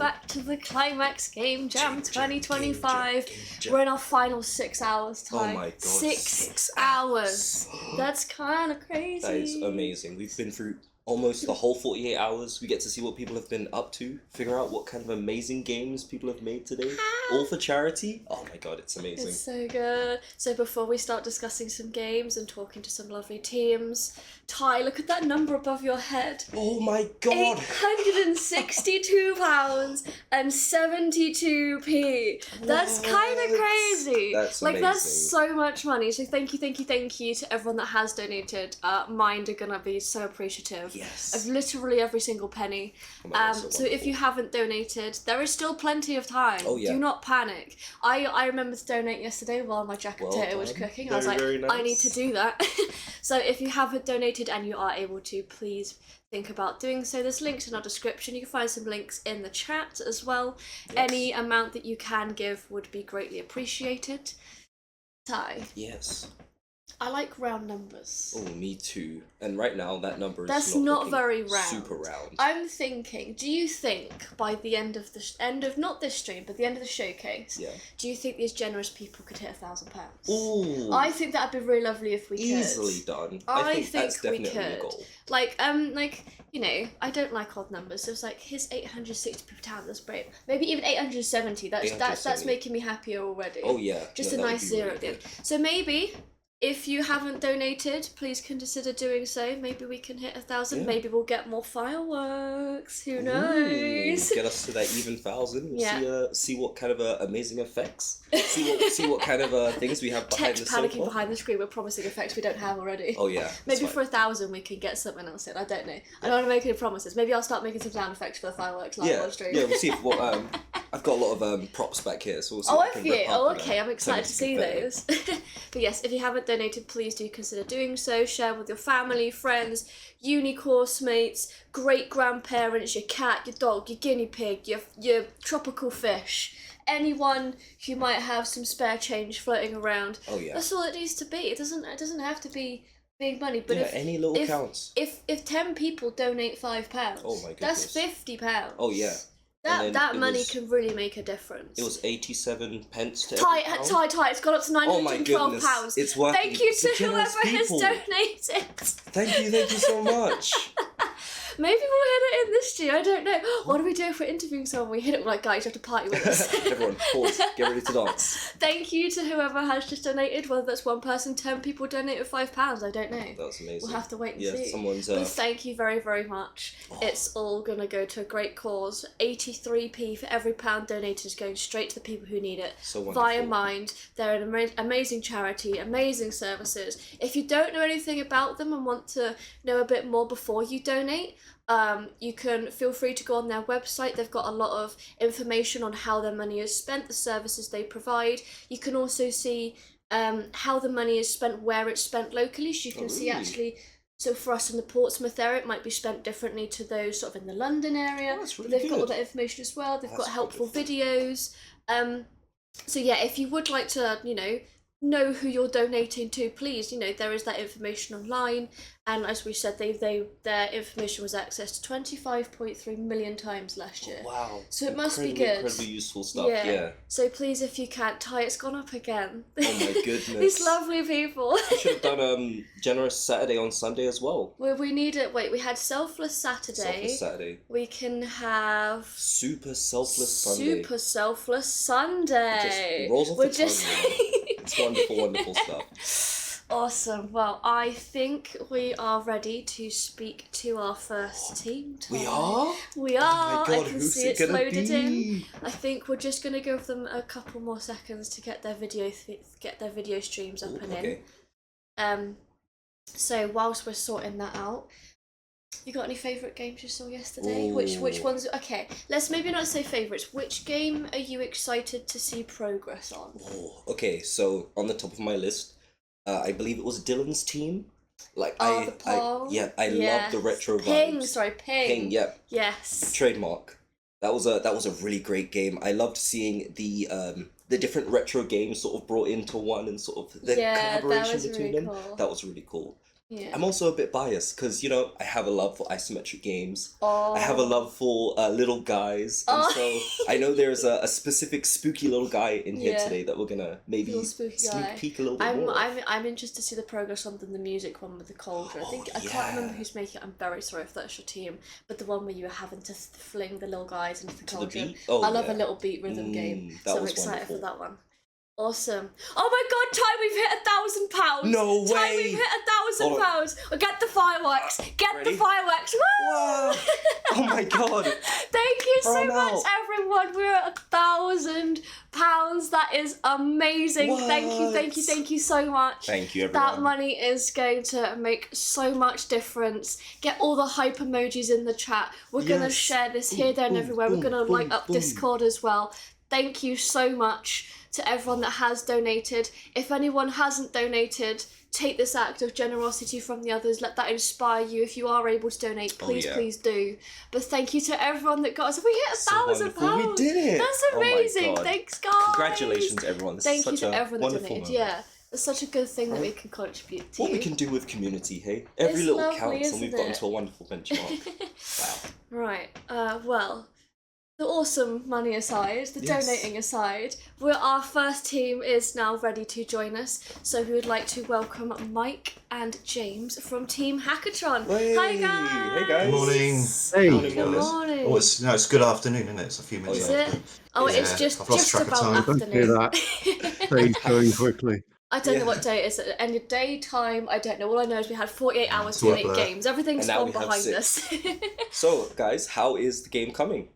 back to the Climax Game Jam 2025. Game Jam. We're in our final 6 hours time. Oh my god. 6 hours. That's kind of crazy. That is amazing. We've been through almost the whole 48 hours. We get to see what people have been up to, figure out what kind of amazing games people have made today, all for charity. Oh my god, it's amazing. It's so good. So before we start discussing some games and talking to some lovely teams, Ty, look at that number above your head. Oh my god. £862 and 72p. That's kind of crazy. That's like, amazing. that's so much money. So thank you to everyone that has donated. Mine are gonna be so appreciative. Yes. Of literally every single penny. Oh my God, So if you haven't donated, there is still plenty of time. Oh, yeah. Do not panic. I remember to donate yesterday while my jack potato was cooking. I was like, very nice. I need to do that. So if you haven't donated and you are able to, please think about doing so. There's links in our description. You can find some links in the chat as well. Yes. Any amount that you can give would be greatly appreciated. Ty, Yes. I like round numbers. Oh, me too. And right now, that number is That's not not looking very round. super round. I'm thinking, do you think by the end of not this stream, but the end of the showcase, Yeah. do you think these generous people could hit £1,000? Ooh. I think that'd be really lovely if we could. Easily done. I think that's think we definitely a could. goal. Like, you know, I don't like odd numbers, so it's like, here's 860 pounds, that's great. Maybe even 870, that's 870. making me happier already. Oh yeah. Just No, a that would nice be zero really at the end. good. So maybe, if you haven't donated, please consider doing so. Maybe we can hit 1,000. Yeah. Maybe we'll get more fireworks. Who Ooh, knows? get us to that even 1,000. We'll Yeah. see what kind of amazing effects. See what kind of things we have behind Text the panicking sofa. behind the screen. We're promising effects we don't have already. Oh yeah. Maybe that's for 1,000 we can get something else in. I don't know. I don't want to make any promises. Maybe I'll start making some sound effects for the fireworks live on stream. Yeah, we'll see if what I've got a lot of props back here, so we'll see. Oh, what I have can you? rip up Oh, and, okay. I'm turn excited into to see confetti. those. But yes, if you haven't donated, please do consider doing so. Share with your family, friends, uni course mates, great grandparents, your cat, your dog, your guinea pig, your tropical fish. Anyone who might have some spare change floating around. Oh yeah. That's all it needs to be. It doesn't have to be big money. But Yeah, any little counts. If 10 people donate £5, Oh my that's goodness. £50. Oh yeah. And then That it money was- can really make a difference. It was 87 pence to Ty, every pound. it's gone up to Oh my £912. goodness, it's working. Thank you It's the to generous whoever has people. donated. Thank you so much. Maybe we'll hit it in this year, I don't know. What do we do if we're interviewing someone? We hit it, we're like, guys, you have to party with us. Everyone, pause. Get ready to dance. Thank you to whoever has just donated, whether that's one person, 10 people donated £5, I don't know. That was amazing. We'll have to wait and Yeah, see. someone's. But thank you very, very much. It's all going to go to a great cause. 83p for every pound donated is going straight to the people who need it. So wonderful. Via Mind. They're an amazing charity, amazing services. If you don't know anything about them and want to know a bit more before you donate, you can feel free to go on their website. They've got a lot of information on how their money is spent, the services they provide. You can also see how the money is spent, where it's spent locally. So you can see really? actually. So for us in the Portsmouth area, it might be spent differently to those sort of in the London area. Oh, that's really They've got all good. that information as well. They've That's got helpful wonderful. videos. So yeah, if you would like to, know who you're donating to, please, there is that information online. And as we said, their information was accessed 25.3 million times last year. Wow. So it must be good. Incredibly useful stuff. Yeah. So please, if you can't, Ty, it's gone up again. Oh my goodness. These lovely people. We should have done generous Saturday on Sunday as well. We need it. Wait, we had Selfless Saturday. Selfless Saturday. We can have Super selfless Sunday. Super Selfless Sunday. It rolls off We're the just tongue. It's wonderful, wonderful stuff. Awesome. Well, I think we are ready to speak to our first team. We Ty. are? We are. Oh my God, I can who's see it it's gonna loaded in. be? I think we're just gonna give them a couple more seconds to get their video streams up and Okay. in. So whilst we're sorting that out, you got any favourite games you saw yesterday? Ooh. Which ones? Okay, let's maybe not say favourites. Which game are you excited to see progress on? Oh, okay, so on the top of my list, I believe it was Dylan's team. Like Oh, I the poll? love the retro Ping, vibes. sorry, Ping. Ping, yeah. Yes. Trademark. That was a really great game. I loved seeing the different retro games sort of brought into one and sort of the Yeah, that collaboration was between really them. cool. That was really cool. Yeah. I'm also a bit biased because, I have a love for isometric games. I have a Oh. love for little guys. And Oh. so I know there's a specific spooky little guy in here Yeah. today that we're going to maybe Little spooky sneak guy. peek a little bit more. I'm interested to see the progress on the music one with the cauldron. I think I can't remember who's making it. I'm very sorry if that's your team, but the one where you were having to fling the little guys into the To the cauldron. beat? Oh, I love yeah. a little beat rhythm game, That so I'm was excited wonderful. for that one. Awesome. Oh my god, Ty, we've hit £1,000. No Ty, way. we've hit £1,000. Get the fireworks. Get Ready? the fireworks. Woo! Wow. Oh my god. Thank you so Throw 'em much, out. everyone. We're at £1,000. That is amazing. Thank you so much. Thank you, everyone. That money is going to make so much difference. Get all the hype emojis in the chat. We're going to Yes. share this here, there, and Boom, everywhere. We're boom, going to light boom, up boom. Discord as well. Thank you so much to everyone that has donated. If anyone hasn't donated, take this act of generosity from the others. Let that inspire you. If you are able to donate, please, yeah. please do. But thank you to everyone that got us. We hit So £1,000. wonderful. We did it. That's Oh my amazing. God. Thanks, guys. Congratulations, everyone. This Thank is you such to a everyone that wonderful donated. moment. Yeah, it's such a good thing that we can contribute to. What we can do with community, hey? Every It's little lovely, counts, and we've isn't gotten it? to a wonderful benchmark. Wow. Right. Well, the awesome money aside, the Yes. donating aside, our first team is now ready to join us. So we would like to welcome Mike and James from Team Hackatron. Hey. Hi guys. Hey, guys. Good morning. Hey. Morning, Good morning. morning. Oh, it's good afternoon, isn't it? It's a few minutes Is after. it? Oh, Yeah, it's just I've lost track of about time. Don't afternoon. do that. Days going quickly. I don't know Yeah. what day it is. End of day, time, I don't know. All I know is we had 48 hours It's to all a make blur. games. Everything's And now gone we have behind 6. us. So, guys, how is the game coming?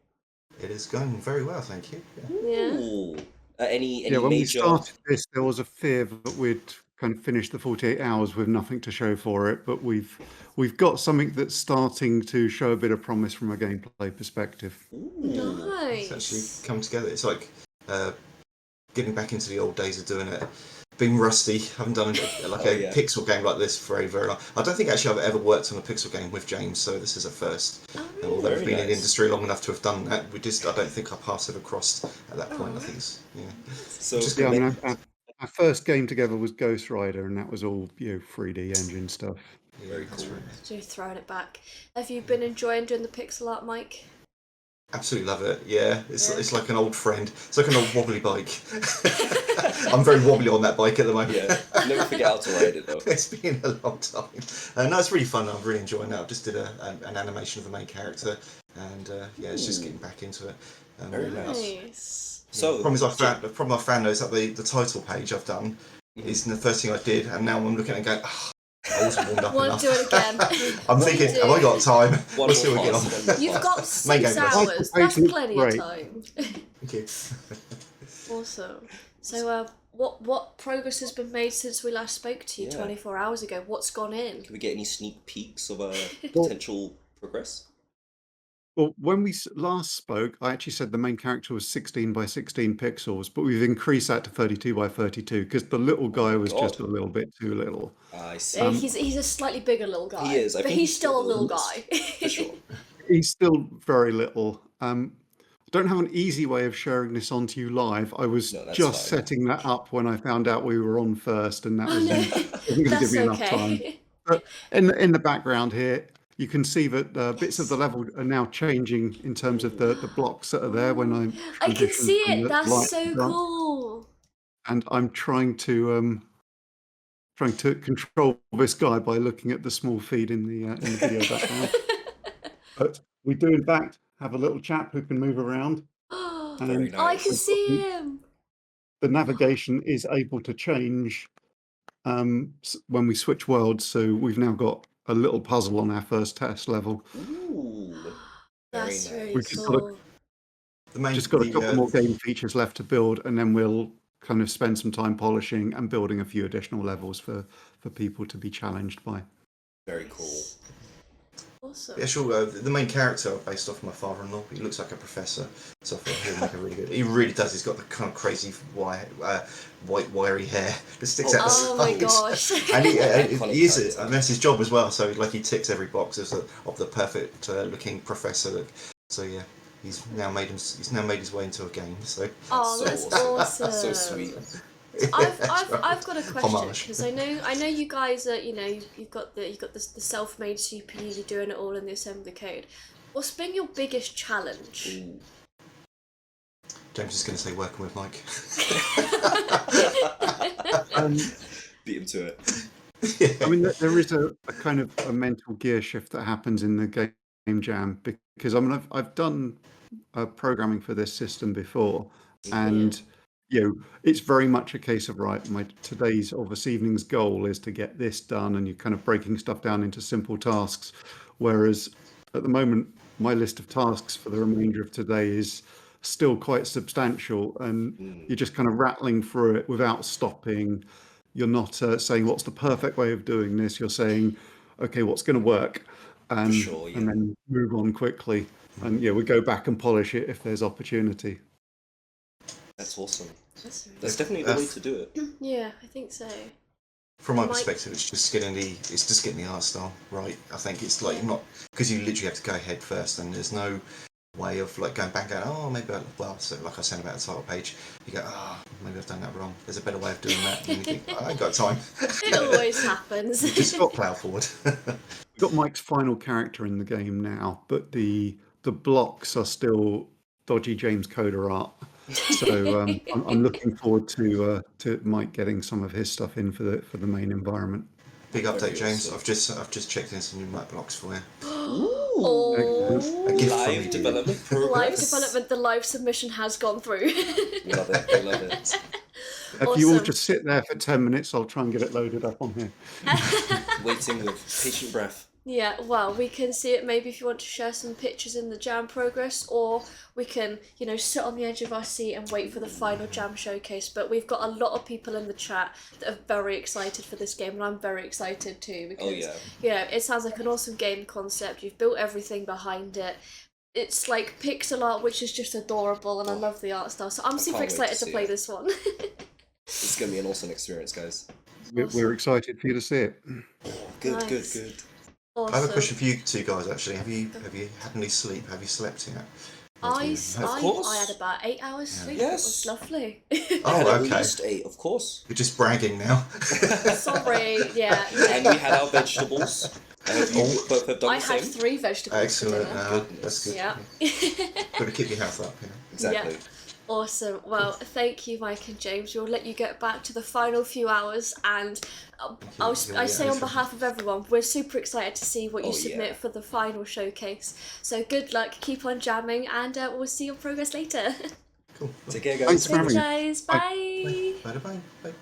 It is going very well, thank you. Yeah. Yeah. Ooh. Any Yeah, when major... we started this, there was a fear that we'd kind of finish the 48 hours with nothing to show for it, but we've got something that's starting to show a bit of promise from a gameplay perspective. Ooh. Nice. It's actually come together. It's like getting back into the old days of doing it. Being rusty, haven't done a pixel game like this for very, very long. I don't think actually I've ever worked on a pixel game with James, so this is a first. Oh, Although Very we've been in the nice. industry long enough to have done that, I don't think our paths ever crossed at that point. Oh. I think it's, yeah. So, Just Yeah, I gonna mean, our first game together was Ghost Rider, and that was all 3D engine stuff. very that's cool. right. So you're throwing it back. Have you been enjoying doing the pixel art, Mike? Absolutely love it. Yeah, it's Yeah. it's like an old friend. It's like an old wobbly bike. I'm very wobbly on that bike at the moment. Yeah, never forget how to ride it, though. It's been a long time. No, it's really fun. I'm really enjoying that. I just did an animation of the main character, and yeah, it's just getting back into it. Very nice. Nice. So, The problem I found though is that the title page I've done is the first thing I did, and now I'm looking at it and going, I wasn't warmed up Want enough. to do it again? I'm thinking, have I got time? one We'll see more what we get pass, on. one more You've pass. got Main 6 game. hours. That's Great. plenty of time. Thank you. Awesome. So, what progress has been made since we last spoke to you Yeah. 24 hours ago? What's gone in? Can we get any sneak peeks of potential progress? Well, when we last spoke, I actually said the main character was 16 by 16 pixels, but we've increased that to 32 by 32 because the little guy was just a little bit too little. I see. He's a slightly bigger little guy. He is. I but think he's still a little little. guy. For sure. He's still very little. I don't have an easy way of sharing this onto you live. I was No, that's just fine. setting that up when I found out we were on first, and that Oh, was no. wasn't going to give That's me enough time. okay. But in the background here, you can see that bits of the level are now changing in terms of the blocks that are there when I I can transition see from it. the That's light so to dark. cool. And I'm trying to control this guy by looking at the small feed in the video background. But we do in fact have a little chap who can move around, Very and I can nice. see him. the navigation is able to change when we switch worlds. So we've now got a little puzzle on our first test level. Ooh. Very That's nice. really We've just got a- cool. Just got a couple more game features left to build, and then we'll kind of spend some time polishing and building a few additional levels for people to be challenged by. Very cool. Awesome. The actual the main character based off my father-in-law. He looks like a professor, so I thought he'll make a really good. He really does. He's got the kind of crazy white wiry hair that sticks out the Oh my sides. gosh. And Iconic he is character. and that's his job as well. So like he ticks every box of the perfect looking professor. So yeah, he's now made his way into a game. So Oh, So that's awesome. awesome. So sweet. I've I've got a question Homage. because I know you guys are you've got the self-made CPU, you're doing it all in the assembly code. What's been your biggest challenge? Ooh. James is going to say working with Mike. Beat him to it. Yeah. I mean, there is a kind of a mental gear shift that happens in the game jam because I mean, I've done programming for this system before, and it's very much a case of right. Today's or this evening's goal is to get this done, and you're kind of breaking stuff down into simple tasks. Whereas at the moment, my list of tasks for the remainder of today is still quite substantial, and you're just kind of rattling through it without stopping. You're not saying what's the perfect way of doing this. You're saying, okay, what's going to work, and sure, yeah. and then move on quickly. And we go back and polish it if there's opportunity. That's awesome. That's That's definitely the way to do it. Yeah, I think so. From my Mike? perspective, it's just getting the art style right. I think it's like you're not, because you literally have to go head first, and there's no way of like going back and so like I said about the title page, you go, maybe I've done that wrong. There's a better way of doing that. And you think, I ain't got time. It always happens. You just got plough forward. We've got Mike's final character in the game now, but the blocks are still dodgy James Coder art. So I'm looking forward to Mike getting some of his stuff in for the main environment. Big update, James. I've just checked in some new Mac blocks for you. Oh, A gift from Live me, development live progress. development, the live submission has gone through. Love it. I love it. If you all Awesome. just sit there for 10 minutes, I'll try and get it loaded up on here. Waiting with patient breath. Yeah, well, we can see it maybe if you want to share some pictures in the jam progress, or we can, sit on the edge of our seat and wait for the final jam showcase. But we've got a lot of people in the chat that are very excited for this game, and I'm very excited too because, it sounds like an awesome game concept. You've built everything behind it. It's like pixel art, which is just adorable, and I love the art style. So I'm super can't wait excited to to see play it. this one. It's gonna be an awesome experience, guys. We're excited for you to see it. Good, Nice. good. I have a Awesome. question for you two guys. Actually, have you had any sleep? Have you slept yet? I course. had about 8 hours sleep. Yes. It was lovely. I had at okay. least 8, of course. You're just bragging now. Sorry, yeah. And we had our vegetables. I hope you both have done I the had same. 3 vegetables Excellent. for dinner. That's good. Yeah. Got to keep your health up. Exactly. Awesome. Well, thank you, Mike and James. We'll let you get back to the final few hours, and I say on behalf of everyone, we're super excited to see what you submit for the final showcase. So good luck, keep on jamming, and we'll see your progress later. Cool. Take care, guys. Thanks for having me. Guys, bye. Bye.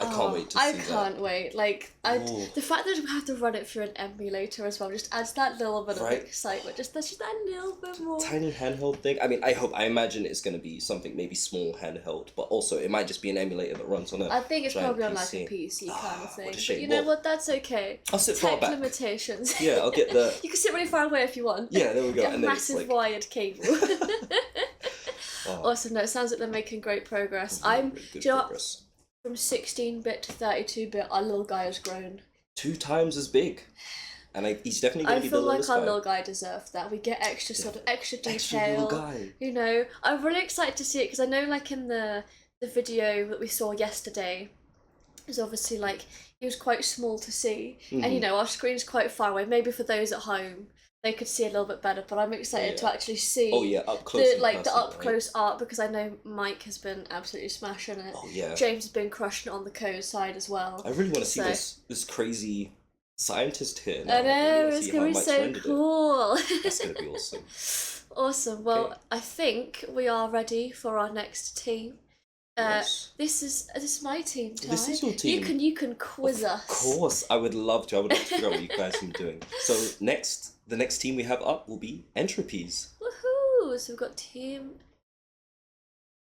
I can't wait to see I that. can't wait. Like, the fact that we have to run it through an emulator as well just adds that little bit of excitement. Just that little bit more. Tiny handheld thing. I mean, I imagine it's going to be something maybe small handheld, but also it might just be an emulator that runs on it. I think it's giant probably on like PC. a PC kind of thing. What a But shame. you know Well, what? That's okay. I'll sit far Tech back. limitations. Yeah, I'll get the. You can sit really far away if you want. Yeah, there we go. Get a And then it's massive like. wired cable. Oh, Awesome. No, it sounds like they're making great progress. really Do good you know what? progress. From 16-bit to 32-bit, our little guy has grown. 2 times as big, and he's definitely going I to be feel the like littlest our guy. little guy deserved that. We get extra extra detail. Extra little guy. You know, I'm really excited to see it because I know, like in the video that we saw yesterday, is obviously like he was quite small to see, and our screen's quite far away. Maybe for those at home, they could see a little bit better. But I'm excited to actually see. Oh yeah, up close. The up close art, because I know Mike has been absolutely smashing it. Oh yeah. James has been crushing it on the code side as well. I really want to see this crazy scientist here. Now. I know, really it's gonna be so cool. That's gonna be awesome. Awesome. Well, I think we are ready for our next team. Yes. This is my team, Ty. This is your team. You can quiz us. Of course, I would love to. I would love to figure out what you guys are doing. So the next team we have up will be Entropies. Woohoo! So we've got team.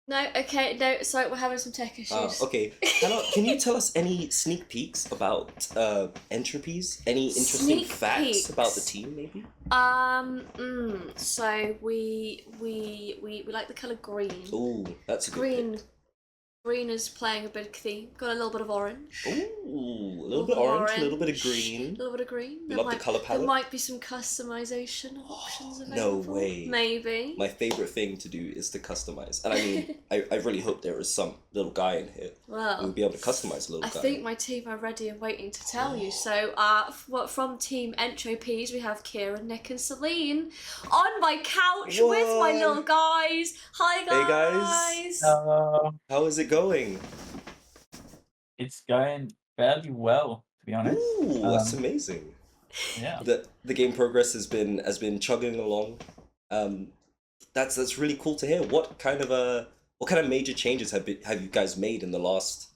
No, okay, no, sorry, we're having some tech issues. Okay. Can you tell us any sneak peeks about Entropies? Any interesting Sneak facts peeks? about the team, maybe? So we like the colour green. Ooh, that's a good Green. Green is playing a big theme. Got a little bit of orange. pick. Ooh, a little bit orange, a little bit of green. A little bit of green. We love the colour palette. There might be some customization options No available. way. Maybe. My favorite thing to do is to customize, and I mean, I really hope there is some little guy in here Well, we'll be able to customize a little I guy. think my team are ready and waiting to tell you. So, from Team Entropies, we have Kieran, Nick, and Celine on my couch with my What? little guys. Hi, Hey, guys. How is it going? It's going fairly well, to be honest. Ooh, that's amazing. Yeah. The game progress has been chugging along. That's really cool to hear. What kind of major changes have you guys made in the last?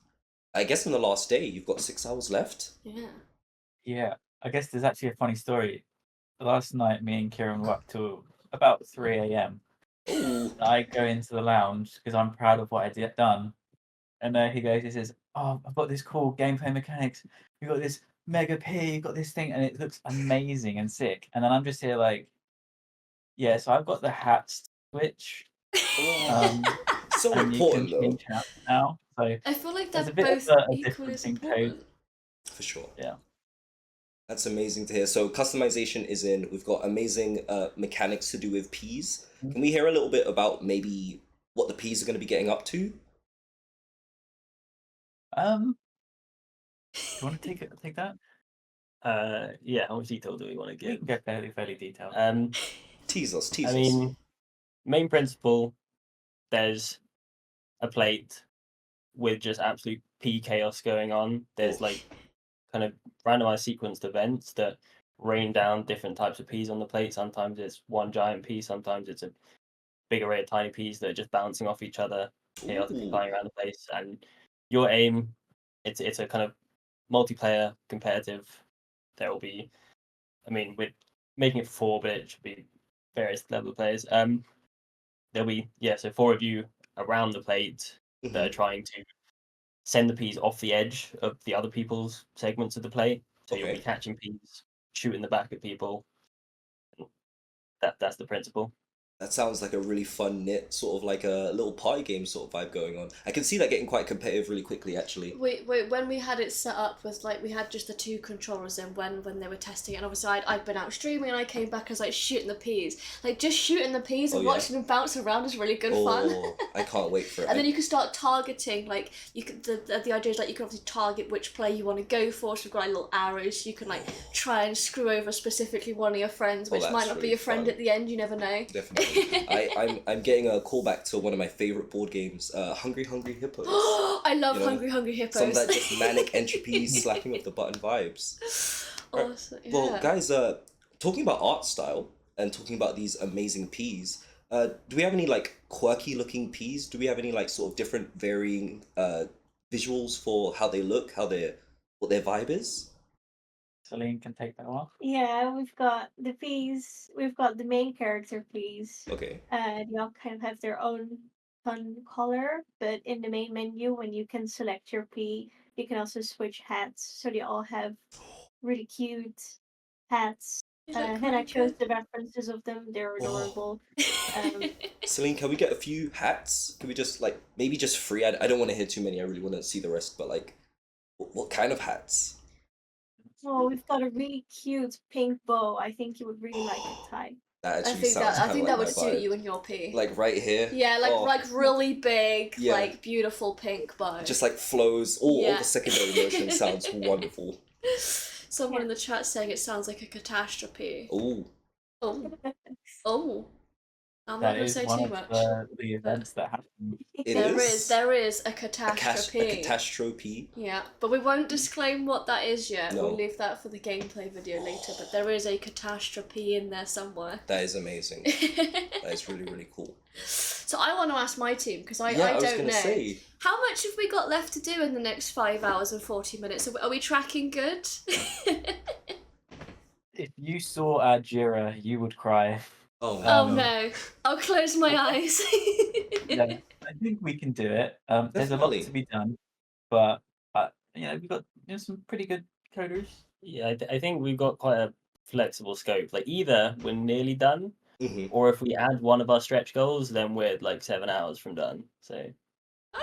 I guess in the last day, you've got 6 hours left. Yeah. Yeah. I guess there's actually a funny story. Last night, me and Kieran were up till about 3 a.m. Ooh. I go into the lounge because I'm proud of what I done. And he says, "Oh, I've got this cool gameplay mechanics. We got this mega P, got this thing, and it looks amazing and sick." And then I'm just here like, yeah. So I've got the hat switch. So and important you can though. change hats now. So I feel like they're there's a bit both of a equally difference as in code. important. For sure. Yeah. That's amazing to hear. So customization is in. We've got amazing mechanics to do with Ps. Can we hear a little bit about maybe what the Ps are going to be getting up to? Do you want to take that? Yeah, how much detail do we want to You give? can go fairly detailed. Tease us. I mean, main principle, there's a plate with just absolute P chaos going on. There's like kind of randomized sequenced events that rain down different types of peas on the plate. Sometimes it's one giant pea, sometimes it's a big array of tiny peas that are just bouncing off each other, chaotically flying around the place. And your aim, it's a kind of multiplayer competitive. There will be, I mean, we're making it for 4, but it should be various level of players. There'll be, so 4 of you around the plate that are trying to send the peas off the edge of the other people's segments of the plate. So you'll be catching peas, shooting the back at people. That's the principle. That sounds like a really fun knit, sort of like a little party game sort of vibe going on. I can see that getting quite competitive really quickly, actually. Wait, when we had it set up with like we had just the 2 controllers in when they were testing it, and obviously I'd been out streaming and I came back and was like shooting the peas. Like just shooting the peas and watching them bounce around is really good fun. I can't wait for it. And then you can start targeting, like you could the idea is like you can obviously target which player you want to go for, so we've got like little arrows, so you can like try and screw over specifically one of your friends, which might not be your friend at the end, you never know. Definitely. I'm getting a callback to one of my favorite board games, Hungry Hungry Hippos. I love Hungry Hungry Hippos. Some of that just manic entropy slapping of the button vibes. Awesome. Yeah. Well, guys, talking about art style and talking about these amazing Ps, do we have any like quirky looking Ps? Do we have any like sort of different varying visuals for how they look, what their vibe is? Celine can take that one. Yeah, we've got the P's. We've got the main character P's. Okay. They all kind of have their own fun color, but in the main menu, when you can select your P, you can also switch hats. So they all have really cute hats. And I chose the references of them. They're adorable. Celine, can we get a few hats? Can we just like maybe just 3? I don't want to hear too many. I really want to see the rest. But like, what kind of hats? Oh, we've got a really cute pink bow. I think you would really like it, Ty. That actually sounds I think that would my suit vibe. you and your P. Like right here. Yeah, like really big, Yeah. like beautiful pink bow. Just like flows. All the secondary motion sounds wonderful. Someone in the chat saying it sounds like a catastrophe. Ooh. Oh. I'm not That going to is say one too of much. the events that happen. There is a A catastrophe. catastrophe. Yeah, but we won't disclaim what that is yet. No. We'll leave that for the gameplay video later, but there is a catastrophe in there somewhere. That is amazing. That is really, really cool. So I want to ask my team, because I was don't gonna know. say. How much have we got left to do in the next 5 hours and 40 minutes? Are we tracking good? If you saw our Jira, you would cry. Oh, Oh no. I'll close my eyes. Yeah, I think we can do it. There's a lot Definitely. to be done, but we've got some pretty good coders. Yeah, I think we've got quite a flexible scope. Like either we're nearly done, Mm-hmm. or if we add one of our stretch goals, then we're like 7 hours from done. So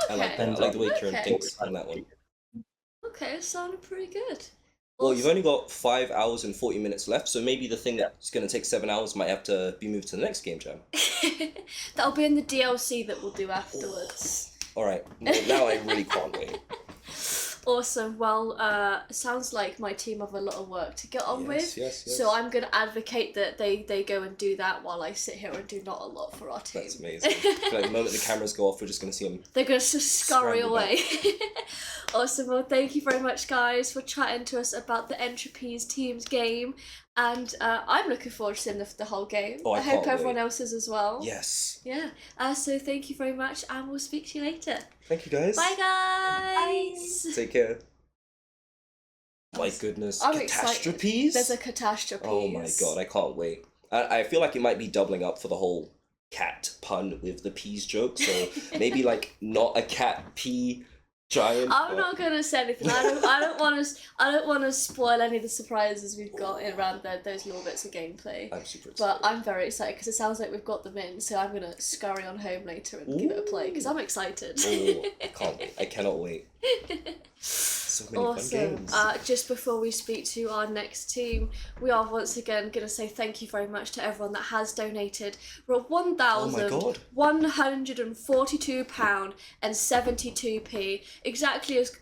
I like that. I like the way Kieran thinks on that one. Okay, it sounded pretty good. Well, you've only got 5 hours and 40 minutes left, so maybe the thing that's going to take 7 hours might have to be moved to the next game jam. That'll be in the DLC that we'll do afterwards. All right, well, now I really can't wait. Awesome. Well, sounds like my team have a lot of work to get on with. Yes. So I'm going to advocate that they go and do that while I sit here and do not a lot for our team. That's amazing. Like, the moment the cameras go off, we're just going to see them. They're going to just scurry Scramble away. Awesome. Well, thank you very much, guys, for chatting to us about the Entropy's team's game. And I'm looking forward to seeing the whole game. Oh, I hope can't everyone wait. else is as well. Yes. Yeah. So thank you very much, and we'll speak to you later. Thank you, guys. Bye, guys. Take care. My goodness. I'm Catastrophes? There's a catastrophe. Oh my god, I can't wait. I feel like it might be doubling up for the whole cat pun with the peas joke, so maybe like not a cat pea giant. I'm not gonna say anything. I don't want to spoil any of the surprises we've got around those little bits of gameplay. I'm super excited. But I'm very excited because it sounds like we've got them in. So I'm gonna scurry on home later and give it a play because I'm excited. Oh, I can't wait. I cannot wait. So many fun games. Just before we speak to our next team, we are once again going to say thank you very much to everyone that has donated. We're at £1,142 and 72p, exactly as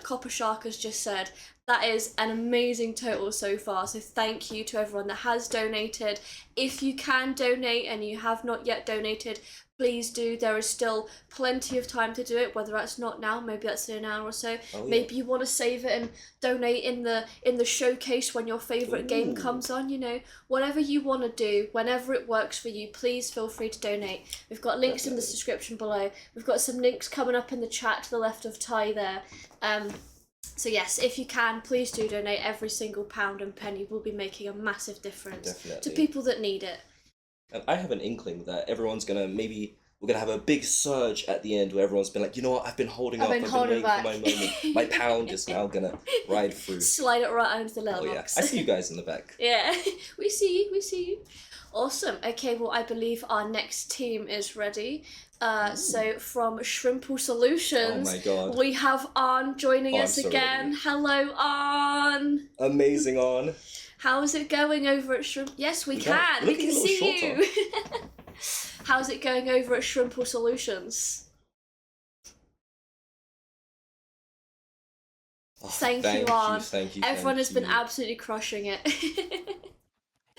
Copper Shark has just said. That is an amazing total so far, so thank you to everyone that has donated. If you can donate and you have not yet donated, please do. There is still plenty of time to do it, whether that's not now, maybe that's in an hour or so. Oh, yeah. Maybe you want to save it and donate in the showcase when your favourite game comes on, you know. Whatever you want to do, whenever it works for you, please feel free to donate. We've got links in the description below. We've got some links coming up in the chat to the left of Ty there. So yes, if you can, please do donate. Every single pound and penny will be making a massive difference to people that need it. And I have an inkling that everyone's gonna we're gonna have a big surge at the end where everyone's been like, you know what, I've been holding up, I've been waiting for my moment. My pound is now gonna ride through. Slide it right into the letterbox. Oh yeah, I see you guys in the back. Yeah, we see you. Awesome. Okay, well, I believe our next team is ready. So from Shrimple Solutions, oh my god, we have Arn joining us again. Ready. Hello, Arn. Amazing, Arn. How's it going over at Shrimp? Yes, we can. We can see you. How's it going over at Shrimple Solutions? Oh, thank you, Arn. Thank you. Everyone has been absolutely crushing it.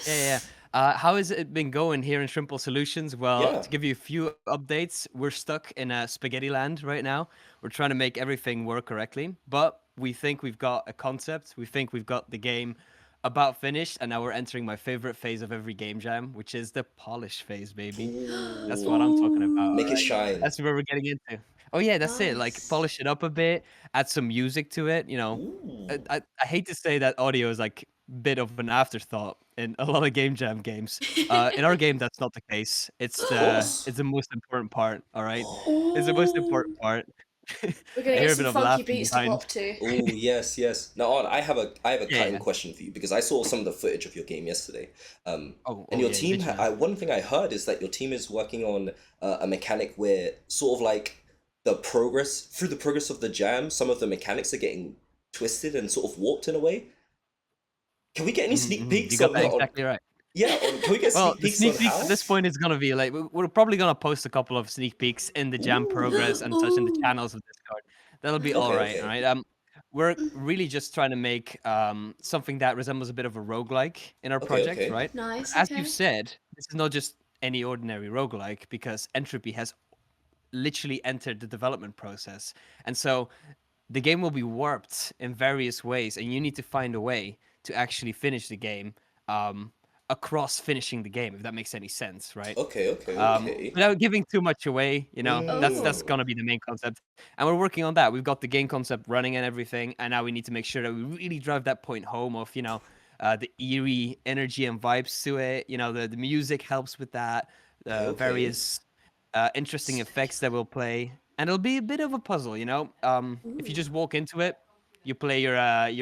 Yeah. How has it been going here in Shrimple Solutions? Well, to give you a few updates, we're stuck in a spaghetti land right now. We're trying to make everything work correctly, but we think we've got a concept. We think we've got the game about finished, and now we're entering my favorite phase of every game jam, which is the polish phase, baby. Ooh. That's what I'm talking about. Make it shine. That's where we're getting into. Oh yeah, that's it. Like polish it up a bit, add some music to it. You know, I hate to say that audio is like bit of an afterthought in a lot of game jam games. In our game, that's not the case. It's the most important part. All right, it's the most important part. We're gonna get some funky beats to pop to. Oh yes. Now, Arn, I have a cutting question for you because I saw some of the footage of your game yesterday. And your team. One thing I heard is that your team is working on a mechanic where sort of like through the progress of the jam, some of the mechanics are getting twisted and sort of warped in a way. Can we get any sneak peeks? You got that exactly right. Yeah, can we get sneak peeks at this point is gonna be like we're probably gonna post a couple of sneak peeks in the jam progress and such in the channels of Discord. That'll be all right. We're really just trying to make something that resembles a bit of a roguelike in our project, right? Nice. As you've said, this is not just any ordinary roguelike because Entropy has literally entered the development process, and so the game will be warped in various ways, and you need to find a way to actually finish the game across finishing the game, if that makes any sense, right? Okay. Without giving too much away, you know, that's gonna be the main concept, and we're working on that. We've got the game concept running and everything, and now we need to make sure that we really drive that point home of, you know, the eerie energy and vibes to it. You know, the music helps with that, various interesting effects that we'll play, and it'll be a bit of a puzzle, you know. If you just walk into it, you play your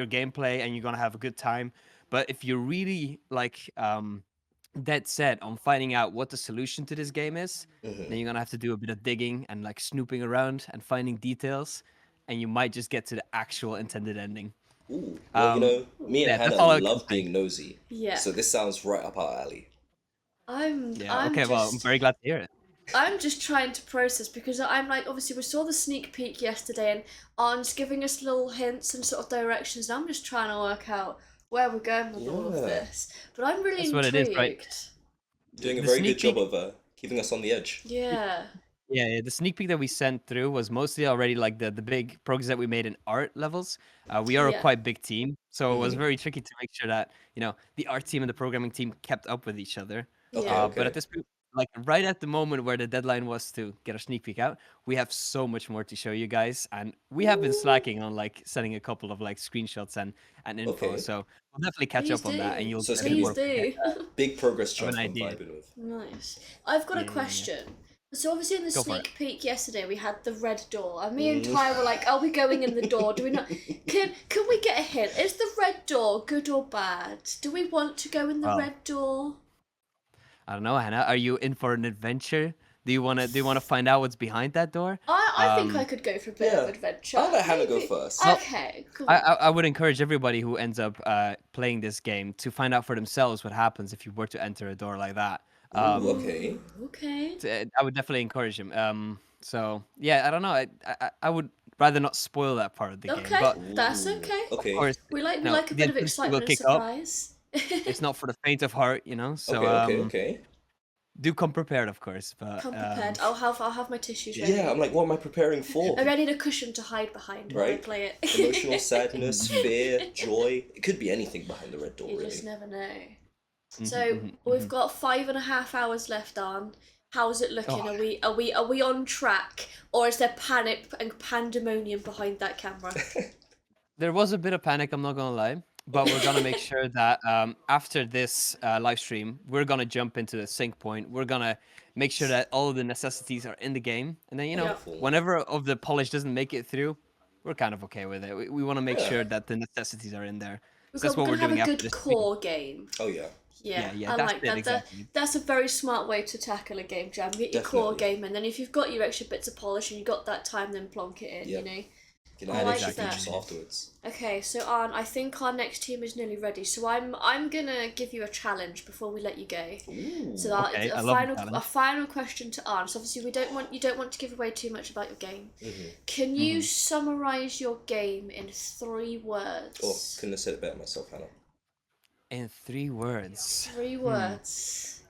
gameplay, and you're gonna have a good time. But if you're really like dead set on finding out what the solution to this game is, then you're gonna have to do a bit of digging and like snooping around and finding details, and you might just get to the actual intended ending. Ooh, well, you know, me and Hannah love being nosy. Yeah. So this sounds right up our alley. I'm very glad to hear it. I'm just trying to process because I'm like, obviously we saw the sneak peek yesterday and Arn's giving us little hints and sort of directions. And I'm just trying to work out where we're going with all of Yeah. this. But I'm really That's what it is, right? intrigued. Doing a The very sneak good job peek- of keeping us on the edge. Yeah. Yeah, the sneak peek that we sent through was mostly already like the big progress that we made in art levels. We are a Yeah. quite big team, so it was Mhm. very tricky to make sure that the art team and the programming team kept up with each other. Okay, Yeah. But at this point, like right at the moment where the deadline was to get our sneak peek out, we have so much more to show you guys, and we have been slacking on like sending a couple of like screenshots and info. Okay. So we'll definitely catch Please up on that, and do. you'll So it's get gonna be more Please of do. Big progress an chart I'm idea. vibing with. Nice. I've got a Yeah. question. So obviously in the Go for it. sneak peek yesterday we had the red door and me and Mm. Ty were like, are we going in the door? Do we not can we get a hint? Is the red door good or bad? Do we want to go in the Well, red door? I don't know, Hannah. Are you in for an adventure? Do you wanna find out what's behind that door? I think I Um, could go for a bit of Yeah. adventure. I'll let Hannah go Maybe. first. Well, Okay, cool. I would encourage everybody who ends up playing this game to find out for themselves what happens if you were to enter a door like that. Ooh, okay. Okay. I would definitely encourage him. So yeah, I don't know. I would rather not spoil that part of the game, Okay, but that's Ooh, okay. of Okay. course, We like no, a the bit of intensity will excitement and kick up. surprise. It's not for the faint of heart, So Okay. do come prepared, of course. But Come prepared. I'll have my tissues ready. Yeah, I'm like, what am I preparing for? I need a cushion to hide behind while I Right? play it. Emotional sadness, fear, joy. It could be anything behind the red door, You really. just never know. Mhm, So mhm, we've mhm. got 5.5 hours left on. How's it looking? Oh. Are we on track, or is there panic and pandemonium behind that camera? There was a bit of panic, I'm not gonna lie, but we're gonna make sure that after this live stream, we're gonna jump into the sync point. We're gonna make sure that all of the necessities are in the game, and then Yeah. whenever of the polish doesn't make it through, we're kind of okay with it. We want to make Yeah. sure that the necessities are in there. We're So that's what gonna we're have doing a after good this stream. core game. Oh, yeah. Yeah, Yeah, I that's like it, that. exactly. That's a very smart way to tackle a game jam. Get your core Definitely. game, and then if you've got your extra bits of polish and you've got that time, then plonk it in. Yep. You know. You can I add like extra that. features afterwards. Okay, so Arn, I think our next team is nearly ready. So I'm gonna give you a challenge before we let you go. Ooh. So Okay, I love the a challenge. final question to Arn. So obviously you don't want to give away too much about your game. Mhm. Can you summarize your game in 3 words? Oh, couldn't have said it better myself, Hannah. In 3 words. 3 words.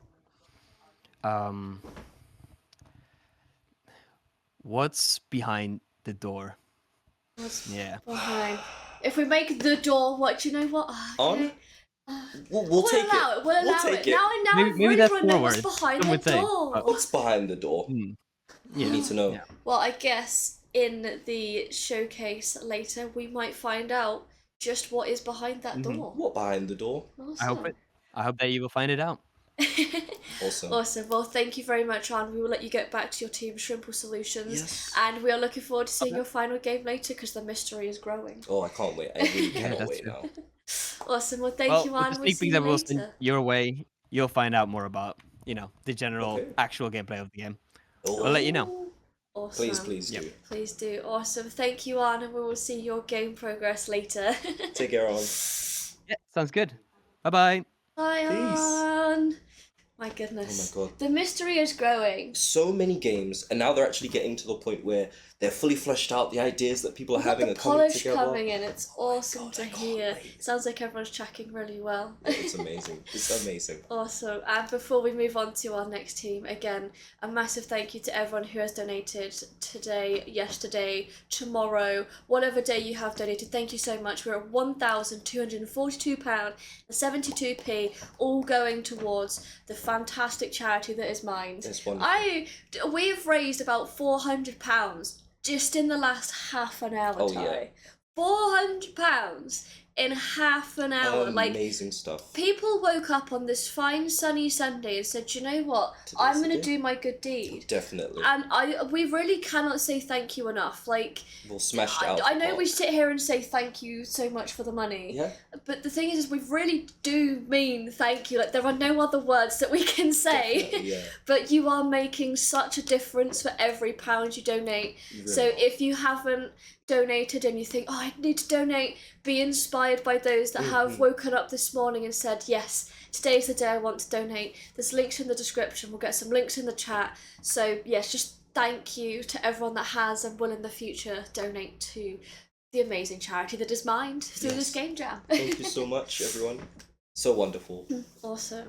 What's behind the door? What's Yeah. behind? If we make the door, what do you know? What? On? Okay. We'll take allow it. We'll allow take it. Now I Maybe really that's want to know 4 what's words. behind Some the would say, door. but- What's behind the door? Hmm. We Yeah. need to know. Yeah. Well, I guess in the showcase later we might find out just what is behind that door. What behind the door? I hope it. I hope that you will find it out. Awesome. Awesome. Well, thank you very much, Anne. We will let you get back to your team, Shrimple Solutions. Yes. And we are looking forward to seeing your final game later because the mystery is growing. Oh, I can't wait. I really cannot that's wait true. now. Awesome. Well, thank Well, you, with Anne. the We'll sneak see peek you that we'll send later. your way, you'll find out more about, the general Okay. actual gameplay of the game. Oh, We'll let you know. Awesome. please Yep. do. Please do. Awesome. Thank you, Anne, and we will see your game progress later. Take care, on. Yeah, sounds good. Bye bye. Bye, Peace. Anne. My goodness. Oh my God. The mystery is growing. So many games, and now they're actually getting to the point where they're fully fleshed out. The ideas that people are We've got having the are coming polish together. coming in. It's awesome God, to I can't hear. wait. Sounds like everyone's tracking really well. It's amazing. It's amazing. Awesome. And before we move on to our next team, again, a massive thank you to everyone who has donated today, yesterday, tomorrow, whatever day you have donated. Thank you so much. We're at £1,242.72, all going towards the fantastic charity that is Mind. It's wonderful. We've raised about £400 just in the last half an hour, Oh, Ty. yeah. £400 in half an hour. Amazing stuff. People woke up on this fine sunny Sunday and said, "You know what? Today's I'm the going day." to do my good deed." Definitely. And we really cannot say thank you enough. Like, We'll smash it out. I the know park. we sit here and say thank you so much for the money. Yeah. But the thing is we really do mean thank you. Like, there are no other words that we can say. Definitely, yeah. But you are making such a difference for every pound you donate. You So really are. if you haven't donated and you think, oh, I need to donate, be inspired by those that have woken up this morning and said, yes, today's the day I want to donate. There's links in the description. We'll get some links in the chat. So yes, just thank you to everyone that has and will in the future donate to the amazing charity that is mined through this game jam. Thank you so much, everyone. So wonderful. Awesome.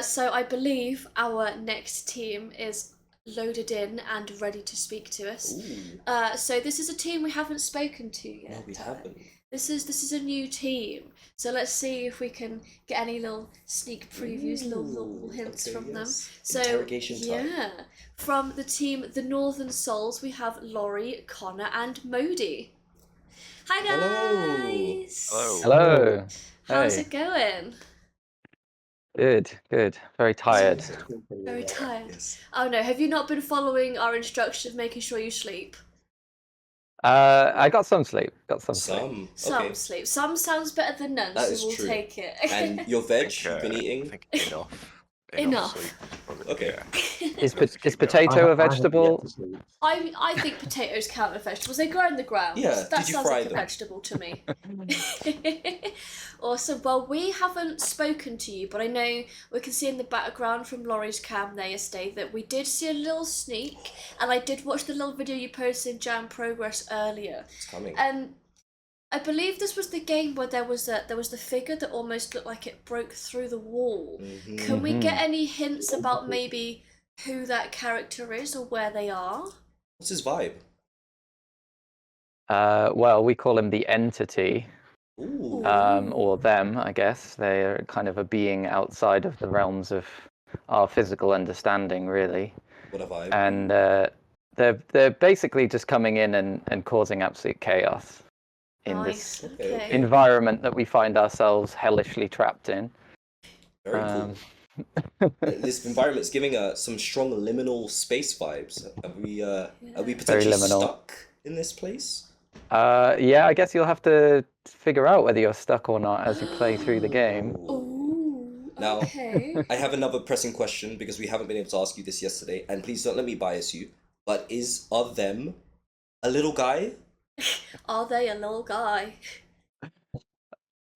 So I believe our next team is loaded in and ready to speak to us. So this is a team we haven't spoken to yet. No, we haven't. This is a new team. So let's see if we can get any little sneak previews, little hints from them. So interrogation time. Yeah, from the team The Northern Souls, we have Laurie, Connor, and Modi. Hi guys. Hello. How's Hey. it going? Good. Very tired. Very tired. Yes. Oh no, have you not been following our instructions of making sure you sleep? I got some sleep. Some. Some Okay. sleep. Some sounds better than none, That so is we'll true. take it. And your veg think, you've been I eating? think enough. Enough. Sleep, probably, Okay. yeah. Is Enough to keep potato going. a vegetable? I think potatoes count as vegetables. They grow in the ground. Yeah, That did you sounds fry like them? a vegetable to me. Awesome. Well, we haven't spoken to you, but I know we can see in the background from Laurie's cam there yesterday that we did see a little sneak, and I did watch the little video you posted in Jam Progress earlier. It's coming. And I believe this was the game where there was the figure that almost looked like it broke through the wall. Can we get any hints about maybe who that character is or where they are? What's his vibe? Well, we call him the entity, Ooh. or them, I guess. They are kind of a being outside of the realms of our physical understanding, really. What a vibe. And they're basically just coming in and causing absolute chaos in Nice. this Okay. environment that we find ourselves hellishly trapped in. Very cool. This environment's giving some strong liminal space vibes. Are we potentially liminal. stuck in this place? Yeah, I guess you'll have to figure out whether you're stuck or not as you play through the game. Ooh. Now, Okay. I have another pressing question because we haven't been able to ask you this yesterday, and please don't let me bias you. But are them a little guy? Are they a little guy?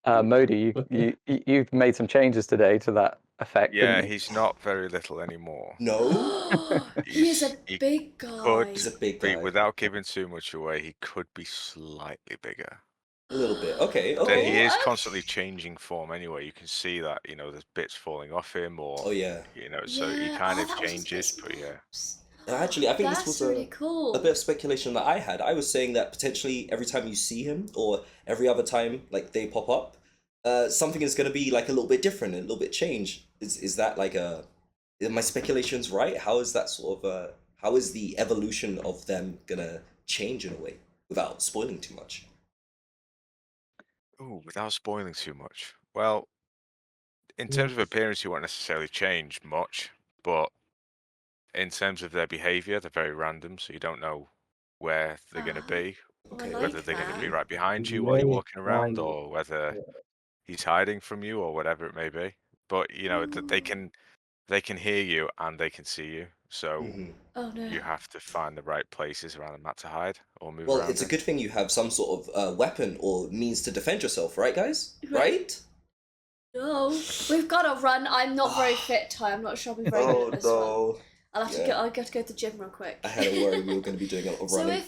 Modi, you've made some changes today to that effect. Yeah, didn't you? he's not very little anymore. No. He is a He big guy. could He's a big be, guy. without giving too much away, he could be slightly bigger. A little bit. Okay. But then he Okay. is constantly changing form anyway. You can see that, there's bits falling off him or, Oh yeah. so he Yeah. kind Oh, of that was his changes, best but yeah. moves. Actually, I think That's this was really cool. a bit of speculation that I had. I was saying that potentially every time you see him or every other time like they pop up, something is going to be like a little bit different, a little bit changed. Is that like are my speculations right? How is that sort of how is the evolution of them gonna change in a way without spoiling too much? Ooh, without spoiling too much. Well, in terms of appearance, he won't necessarily change much, but in terms of their behavior, they're very random, so you don't know where they're going to be, Okay. I whether like they're going to be that. right behind you while you're walking around, or whether he's hiding from you, or whatever it may be. But they can hear you and they can see you, so Mhm. Oh no. you have to find the right places around the map to hide or move Well, around. it's a in. good thing you have some sort of weapon or means to defend yourself, right, guys? Right? No, we've got to run. I'm not very fit, Ty. I'm not sure I'll be very good at this one. I'll have to Yeah. go. I'll get to go to the gym real quick. I had a worry we were going to be doing a lot of running.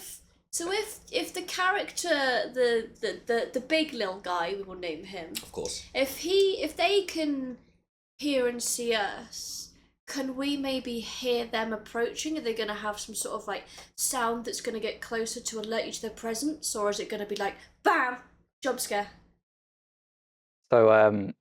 So if the character, the big little guy, we will name him. Of course. If they can hear and see us, can we maybe hear them approaching? Are they going to have some sort of like sound that's going to get closer to alert you to their presence, or is it going to be like bam, jump scare? So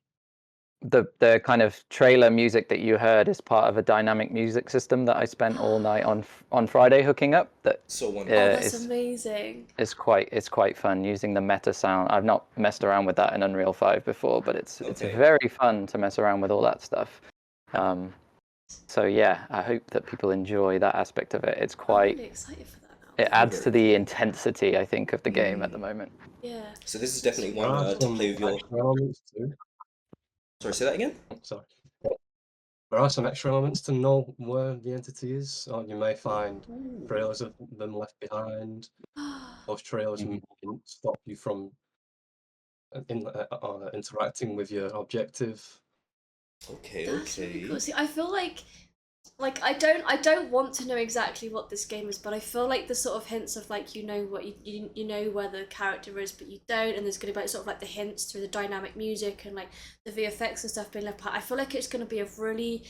the kind of trailer music that you heard is part of a dynamic music system that I spent all night on Friday hooking up. That So wonderful. Oh, that's it's amazing. it's quite fun using the meta sound. I've not messed around with that in Unreal 5 before, but it's Okay. very fun to mess around with all that stuff. So yeah, I hope that people enjoy that aspect of it. It's I'm quite really excited for that now. it adds to the intensity, I think, of the game at the moment. Yeah. So this is definitely one to play with your. Sorry, say that again. Sorry. there are some extra elements to know where the entity is. You may find trailers of them left behind. Those trailers can stop you from interacting with your objective. Okay, That's really okay. cool. See, I feel like I don't want to know exactly what this game is, but I feel like the sort of hints of like you know what you know where the character is, but you don't, and there's gonna be sort of like the hints through the dynamic music and like the VFX and stuff being left behind. I feel like it's gonna be a really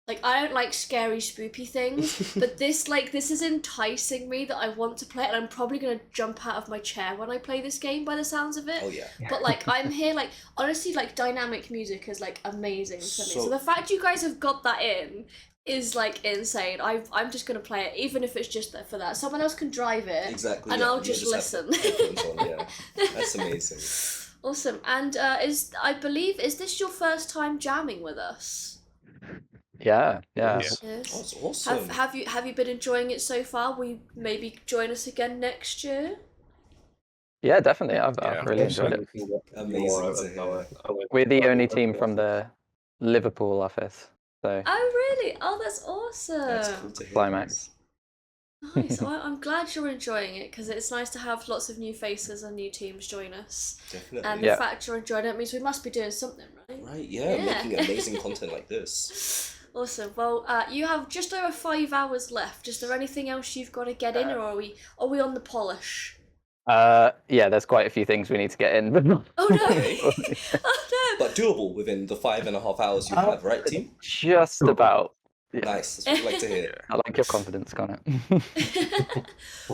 like I don't like scary spoopy things, but this is enticing me that I want to play it, and I'm probably gonna jump out of my chair when I play this game by the sounds of it. Oh yeah. But like I'm here like honestly like dynamic music is like amazing for me. So So- the fact you guys have got that in is like insane. I'm just gonna play it even if it's just for that. Someone else can drive it. Exactly. And yeah. I'll You just have listen. headphones on, yeah. That's amazing. Awesome. And I believe is this your first time jamming with us? Yeah. Yes. That's awesome. Have you been enjoying it so far? Will you maybe join us again next year? Yeah, definitely. I've Yeah. really enjoyed it. Amazing to hear. We're the only team from the Liverpool office, so Oh really? Oh, that's awesome. That's cool to hear. Climax. Nice. I'm glad you're enjoying it because it's nice to have lots of new faces and new teams join us. Definitely. And the fact you're enjoying it means we must be doing something, right? Right, yeah, making amazing content like this. Awesome. Well, you have just over 5 hours left. Is there anything else you've got to get in, or are we on the polish? Yeah, there's quite a few things we need to get in. Oh no! Okay. Oh no! But doable within the 5.5 hours you have, right, team? Just about. Yeah. Nice. That's what we like to hear. I like your confidence, Connor.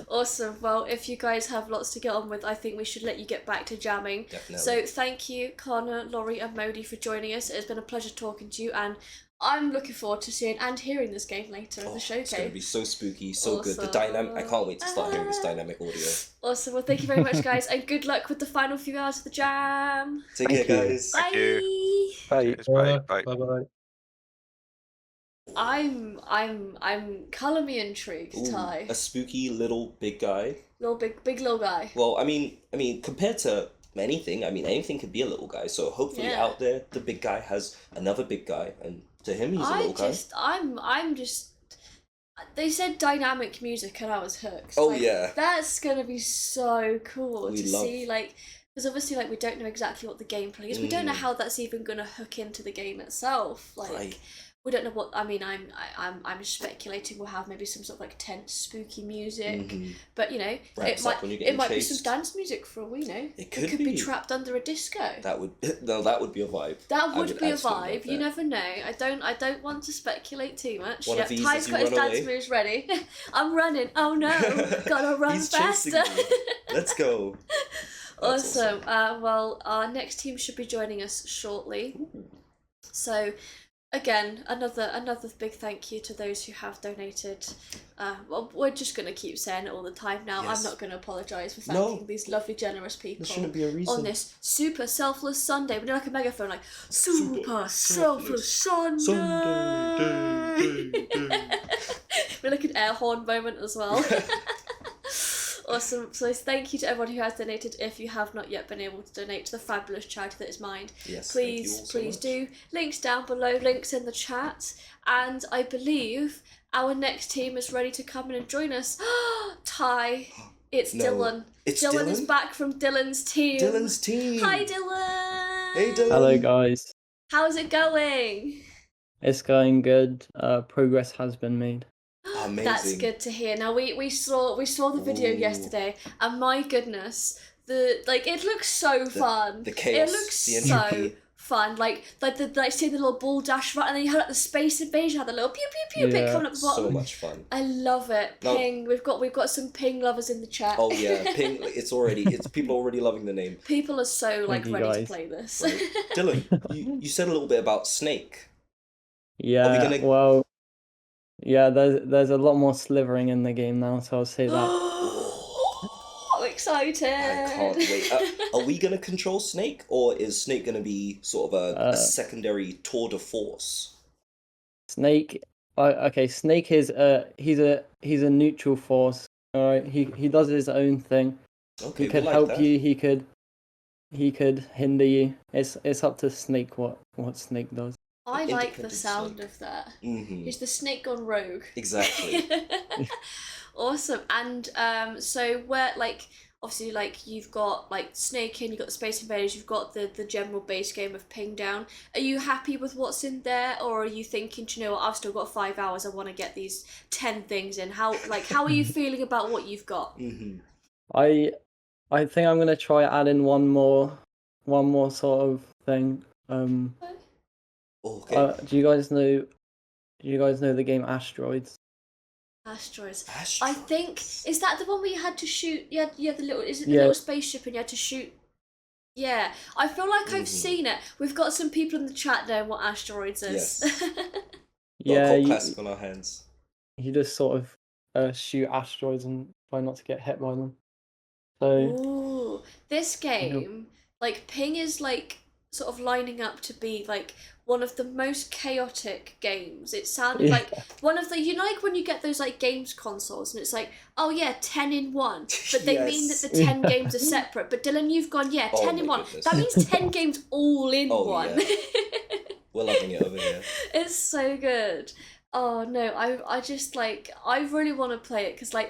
Awesome. Well, if you guys have lots to get on with, I think we should let you get back to jamming. Definitely. So thank you, Connor, Laurie, and Modi for joining us. It's been a pleasure talking to you, and I'm looking forward to seeing and hearing this game later in the showcase. It's going to be so spooky, so good. The Awesome. dynamic. I can't wait to start hearing this dynamic audio. Awesome. Well, thank you very much, guys, and good luck with the final few hours of the jam. Take care, guys. Bye. Bye. Cheers, bye. Bye. Bye. I'm colour me intrigued, Ooh, Ty. a spooky little big guy. Little big little guy. Well, I mean, compared to anything, anything could be a little guy. So hopefully Yeah. out there, the big guy has another big guy, and to him, he's a little guy. I'm just. They said dynamic music, and I was hooked. Oh, Like, yeah. That's gonna be so cool We to love- see, like. Because obviously, like, we don't know exactly what the gameplay is. We don't know how that's even gonna hook into the game itself. Like, Right. we don't know what. I mean, I'm speculating we'll have maybe some sort of like tense, spooky music. Mhm. But you know, Ramps up when you're it getting might be some chased. dance music for all we know. It could be be. trapped under a disco. That would be a vibe. That I would be a absolutely vibe. love You that. never know. I don't want to speculate too much. One of these Ty's as you got his run dance away. moves ready. I'm running. Oh no! Gotta run He's faster. chasing me. Let's go. That's Awesome. Well, our next team should be joining us shortly. So, again, another big thank you to those who have donated. Well, we're just gonna keep saying it all the time now. Yes. I'm not gonna apologise for No. thanking these lovely, generous people. There shouldn't be a reason. On this super selfless Sunday. We need like a megaphone, like super selfless Sunday. We're like an air horn moment as well. Awesome. So thank you to everyone who has donated. If you have not yet been able to donate to the fabulous charity that is Mind, Yes, thank you please all so much. do. Links down below, links in the chat. And I believe our next team is ready to come in and join us. Ty, it's No. Dylan. It's Dylan is Dylan? back from Dylan's team. Dylan's team. Hi Dylan. Hey Dylan. Hello guys, How's it going? it's going good. Progress has been made. Amazing. That's good to hear. Now we saw the video Ooh. yesterday, and my goodness, it looks so fun. the chaos, It looks the so entropy. fun. Like see the little ball dash right, and then you had like the space invasion, had the little pew pew pew bit Yeah. coming up the bottom. So much fun. I love it. No. Ping. We've got some Ping lovers in the chat. Oh yeah, Ping. It's people are already loving the name. People are so like you, ready guys. to play this. Right. Dylan, you said a little bit about Snake. Yeah, gonna- well, yeah. There's a lot more slithering in the game now, so I'll say that. I'm excited. I can't wait. Are we gonna control Snake, or is Snake gonna be sort of a secondary tour de force? Snake. Okay, Snake is he's a neutral force. All right, he does his own thing. Okay, He could we like help that. you. He could hinder you. It's up to Snake what Snake does. I I like the Independent sound Snake. of that. Mm-hmm. He's the snake gone rogue. Exactly. Awesome. And so where like obviously like you've got like Snake in, you've got the Space Invaders, you've got the general base game of Ping Down. Are you happy with what's in there, or are you thinking, do you know what, I've still got 5 hours, I want to get these 10 things in? How are you feeling about what you've got? Mm-hmm. I think I'm gonna try add in one more sort of thing. Okay. Do you guys know the game Asteroids? Asteroids. Asteroids. I think, is that the one where you had to shoot? You had the little. Is it the Yeah. little spaceship and you had to shoot? Yeah, I feel like I've seen it. We've got some people in the chat knowing what Asteroids is. Yes. Got a Yeah, cult classic on our hands. you just sort of shoot asteroids and try not to get hit by them. So Ooh, this game, like Ping is like sort of lining up to be like one of the most chaotic games. It sounded like one of the, you know, like when you get those like games consoles and it's like, oh yeah, 10 in 1, but they mean that the 10 games are separate. But Dylan, you've gone, yeah, 10 in 1. Goodness. That means 10 games all in one. Yeah. We're loving it over here. It's so good. Oh no, I just like, I really want to play it because like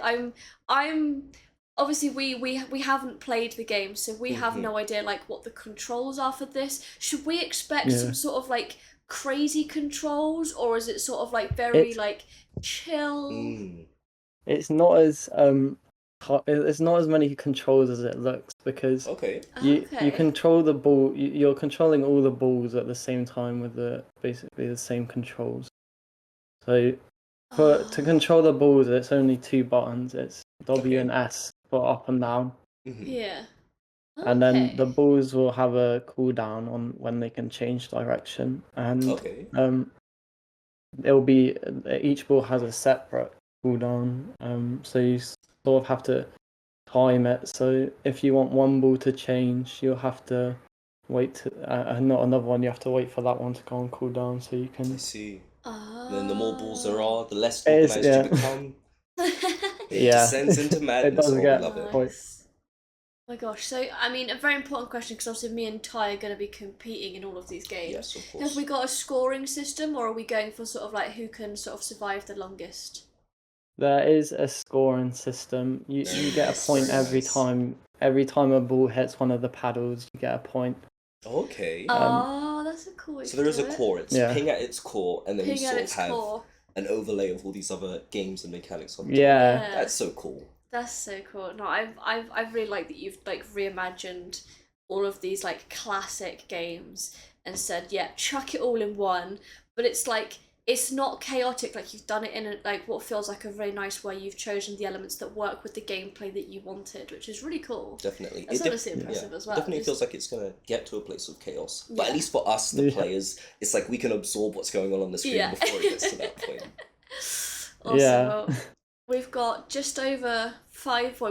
I'm obviously we haven't played the game, so we have no idea like what the controls are for this. Should we expect some sort of like crazy controls, or is it sort of like very like chill? It's not as it's not as many controls as it looks, because you control the ball. You're controlling all the balls at the same time with basically the same controls. So to control the balls, it's only 2 buttons. It's W and S for up and down. Yeah. And then the balls will have a cooldown on when they can change direction, and it'll be, each ball has a separate cooldown. So you sort of have to time it. So if you want one ball to change, you'll have to wait to, not another one. You have to wait for that one to go on cooldown, so you can. I see. Then the more balls there are, the less organized you become. It descends into madness. It does love it. Oh my gosh, so I mean, a very important question, because obviously me and Ty are going to be competing in all of these games. Yes, of course. Have we got a scoring system, or are we going for sort of like who can sort of survive the longest? There is a scoring system. You get a point every time. Every time a ball hits one of the paddles, you get a point. Okay. That's a cool way So there is a core. It's Ping at its core, and then Ping you at sort of its have core. an overlay of all these other games and mechanics on top. Yeah. That's so cool. That's so cool. No, I really like that you've like reimagined all of these like classic games and said, yeah, chuck it all in one. But it's like, it's not chaotic. Like, you've done it in like what feels like a very nice way. You've chosen the elements that work with the gameplay that you wanted, which is really cool. Definitely. That's honestly impressive as well. It definitely feels like it's gonna get to a place of chaos. But at least for us, the players, it's like we can absorb what's going on the screen before it gets to that point. Awesome. Well, we've got just over 5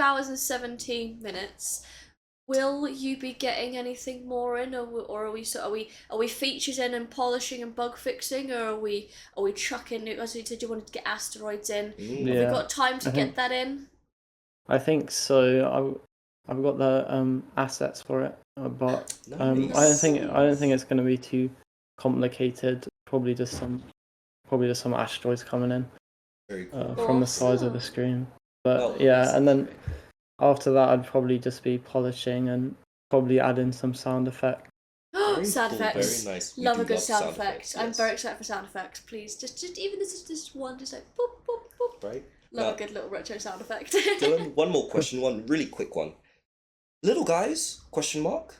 hours and 17 minutes. Will you be getting anything more in, or are we features in and polishing and bug fixing, or are we chucking? As you said, you wanted to get asteroids in. Have we got time to get that in? I think so. I've got the assets for it, but I don't think it's going to be too complicated. Probably just some asteroids coming in. Very cool. From the size of the screen. But and then after that, I'd probably just be polishing and probably add in some sound effects. Sound effects. Very nice. Love a good sound effect. I'm very excited for sound effects. Please, just even this is just one, just like boop boop boop. Right. Love a good little retro sound effect. Dylan, one more question, one really quick one. Little guys? Question mark.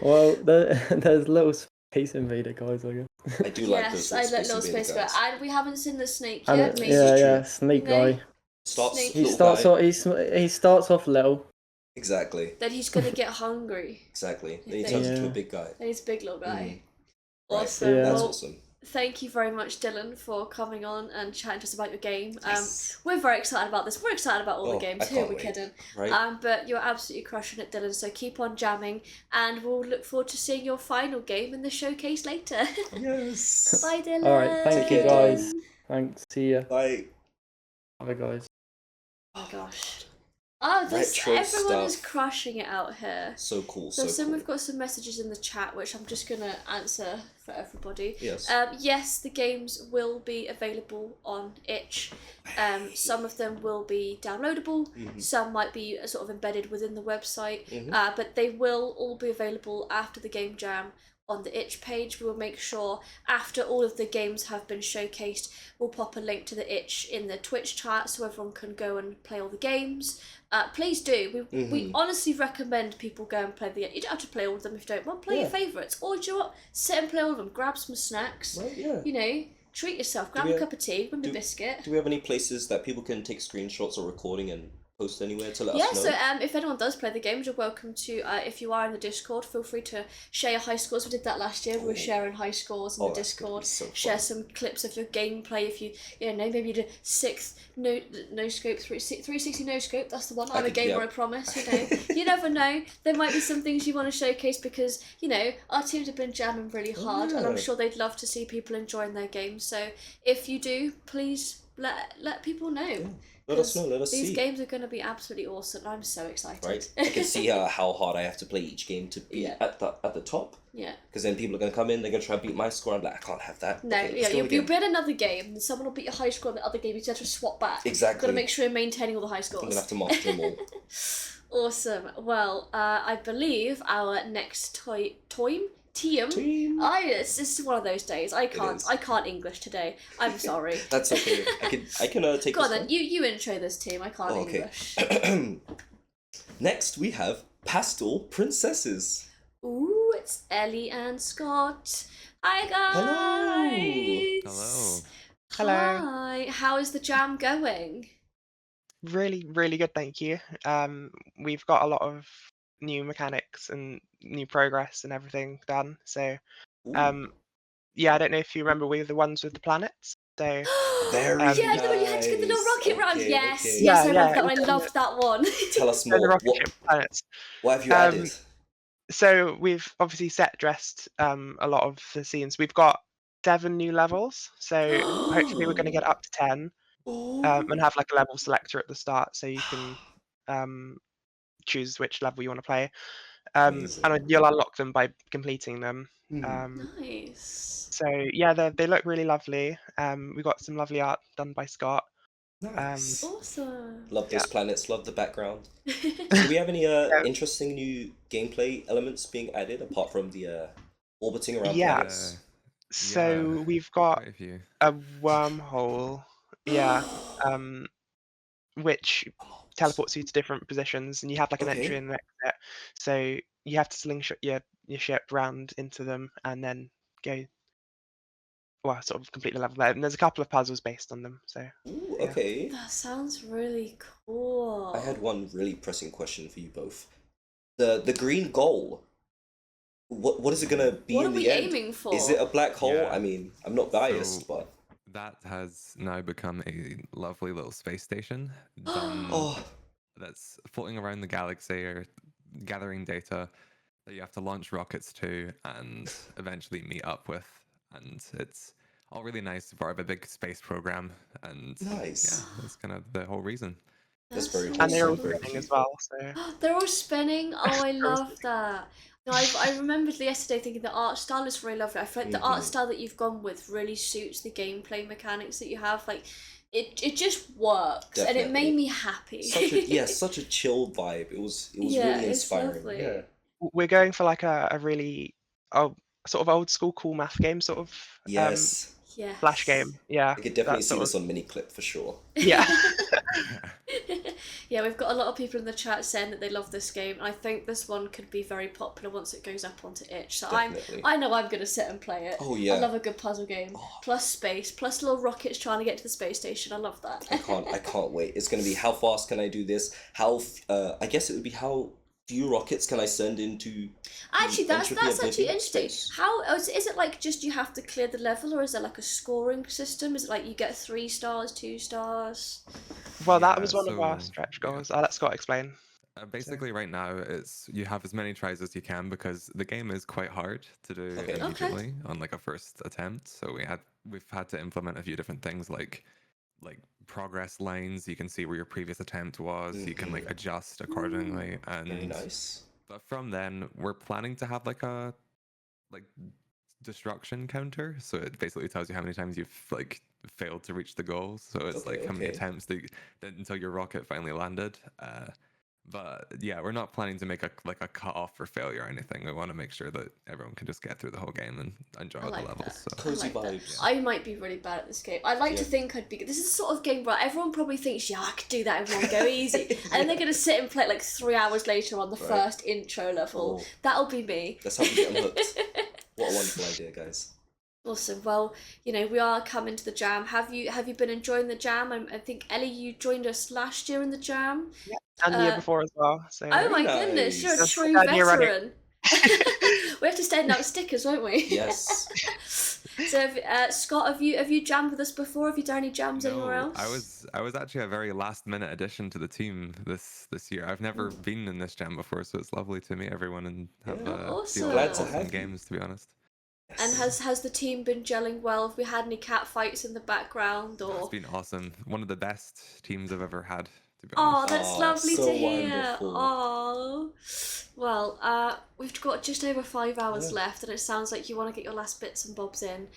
Well, there's little Space Invader guys, I guess. I do like those. Yes, I like little Space Invader, and we haven't seen the snake And yet. Snake guy. He starts off little. Exactly. Then he's gonna get hungry. Exactly. Then he turns into a big guy. Then he's a big little guy. Awesome. Right. That's well, awesome. Thank you very much, Dylan, for coming on and chatting to us about your game. We're very excited about this. We're excited about all the games. Who are we kidding? Right? But you're absolutely crushing it, Dylan. So keep on jamming, and we'll look forward to seeing your final game in the showcase later. Yes. Bye, Dylan. All right. Thank you, guys. Thanks. See ya. Bye. Bye, guys. Oh my gosh. Oh, retro everyone is stuff. crushing it out here. So cool, So so cool. we've got some messages in the chat, which I'm just gonna answer for everybody. Yes. Yes, the games will be available on itch. Some of them will be downloadable. Some might be sort of embedded within the website. But they will all be available after the game jam on the itch page. We will make sure after all of the games have been showcased, we'll pop a link to the itch in the Twitch chat so everyone can go and play all the games. Please do. We honestly recommend people go and play the. You don't have to play all of them if you don't want. Play your favourites, or do you know what? Sit and play all of them. Grab some snacks. Right, yeah. You know, treat yourself. Grab a cup of tea, grab a biscuit. Do we have any places that people can take screenshots or recording and post anywhere to let Yeah, us know? so if anyone does play the games, you're welcome to, if you are in the Discord, feel free to share your high scores. We did that last year. We were sharing high scores in the Discord. So share some clips of your gameplay. If you know, maybe you did 6th no scope, 360 no scope. That's the one. I'm a gamer, I promise. You know, you never know. There might be some things you want to showcase because you know our teams have been jamming really hard, and I'm sure they'd love to see people enjoying their games. So if you do, please let people know. Yeah. Let us know. Let us These see. games are going to be absolutely awesome. I'm so excited. Right, I can see how hard I have to play each game to be at the top. Yeah. Because then people are going to come in, they're going to try and beat my score. I'm like, I can't have that. No, Okay, yeah, you'll be in another game, and someone will beat your high score in the other game. You have to swap back. Exactly. You've got to make sure you're maintaining all the high scores. I'm going to have to master them all. Awesome. Well, I believe our next team. It's just one of those days. I can't English today. I'm sorry. That's okay. I can take. Go on this then. one. You intro this team. I can't English. Next we have Pastel Princesses. Ooh, it's Ellie and Scott. Hi guys. Hello. Hello. Hi. How is the jam going? Really, really good, thank you. We've got a lot of new mechanics and new progress and everything done. So, yeah, I don't know if you remember we were the ones with the planets. So, Very yeah, the one you had to get the little rocket round. Okay, Yes, okay. yes, I remember yeah, that one. I loved that one. Tell us the more. rocket ship planets. What have you added? So we've obviously set dressed a lot of the scenes. We've got 7 new levels. So hopefully we're going to get up to 10. And have like a level selector at the start, so you can choose which level you want to play, and you'll unlock them by completing them. Nice. So yeah, they look really lovely. We got some lovely art done by Scott. Nice. Awesome. Love those planets. Love the background. Do we have any interesting new gameplay elements being added apart from the orbiting around planets? So we've got a wormhole. Which teleports you to different positions, and you have like an entry and an exit. So you have to slingshot your ship round into them, and then go. Well, sort of complete the level there. And there's a couple of puzzles based on them. So. Ooh, okay. That sounds really cool. I had one really pressing question for you both. The green goal. What is it gonna be What in are the we end? aiming for? Is it a black hole? Yeah. I mean, I'm not biased, but that has now become a lovely little space station that's floating around the galaxy or gathering data that you have to launch rockets to and eventually meet up with. And it's all really nice, part of a big space program. And nice. Yeah, that's kind of the whole reason. That's very And they're all very spinning as well. So. They're all spinning. Oh, I love that. No, I remembered yesterday thinking the art style is really lovely. I feel like the art style that you've gone with really suits the gameplay mechanics that you have. Like, it just works, Definitely. and it made me happy. Such a chill vibe. It was really inspiring. Lovely. Yeah. We're going for like a really sort of old school cool math game sort of Yes. flash game. Yeah. I could definitely see this on Miniclip for sure. Yeah. Yeah, we've got a lot of people in the chat saying that they love this game, and I think this one could be very popular once it goes up onto itch. So Definitely. I know I'm gonna sit and play it. Oh, yeah. I love a good puzzle game. Plus space, plus little rockets trying to get to the space station. I love that. I can't wait. It's gonna be how fast can I do this? I guess it would be how few rockets can I send into? Actually, that's actually interesting. Space? How is it like? Just you have to clear the level, or is there like a scoring system? Is it like you get 3 stars, 2 stars? Well, that was one of our stretch goals. I'll let Scott explain. Basically, right now, it's you have as many tries as you can because the game is quite hard to do immediately on like a first attempt. So we've had to implement a few different things like like progress lines. You can see where your previous attempt was. You can like adjust accordingly. And very nice. But from then, we're planning to have like a destruction counter. So it basically tells you how many times you've like failed to reach the goal. So it's like how many attempts that until your rocket finally landed. But yeah, we're not planning to make a cutoff for failure or anything. We want to make sure that everyone can just get through the whole game and enjoy all the levels. So. Cozy vibes. I might be really bad at this game. I like to think I'd be good. This is the sort of game where everyone probably thinks, yeah, I could do that, everyone go easy. And then they're going to sit and play it like 3 hours later on the first intro level. That'll be me. That's how we get them hooked. What a wonderful idea, guys. Awesome. Well, you know, we are coming to the jam. Have you been enjoying the jam? I think, Ellie, you joined us last year in the jam. Yeah, and the year before as well. So. Oh my goodness, you're a true veteran. We have to stand out stickers, won't we? Yes. So, Scott, have you jammed with us before? Have you done any jams anywhere else? I was actually a very last minute addition to the team this year. I've never been in this jam before, so it's lovely to meet everyone and have awesome. Glad to have games, to be honest. And has the team been gelling well? Have we had any cat fights in the background? Or it's been awesome. One of the best teams I've ever had. Oh, that's lovely to hear. Oh, well, we've got just over 5 hours left, and it sounds like you want to get your last bits and bobs in.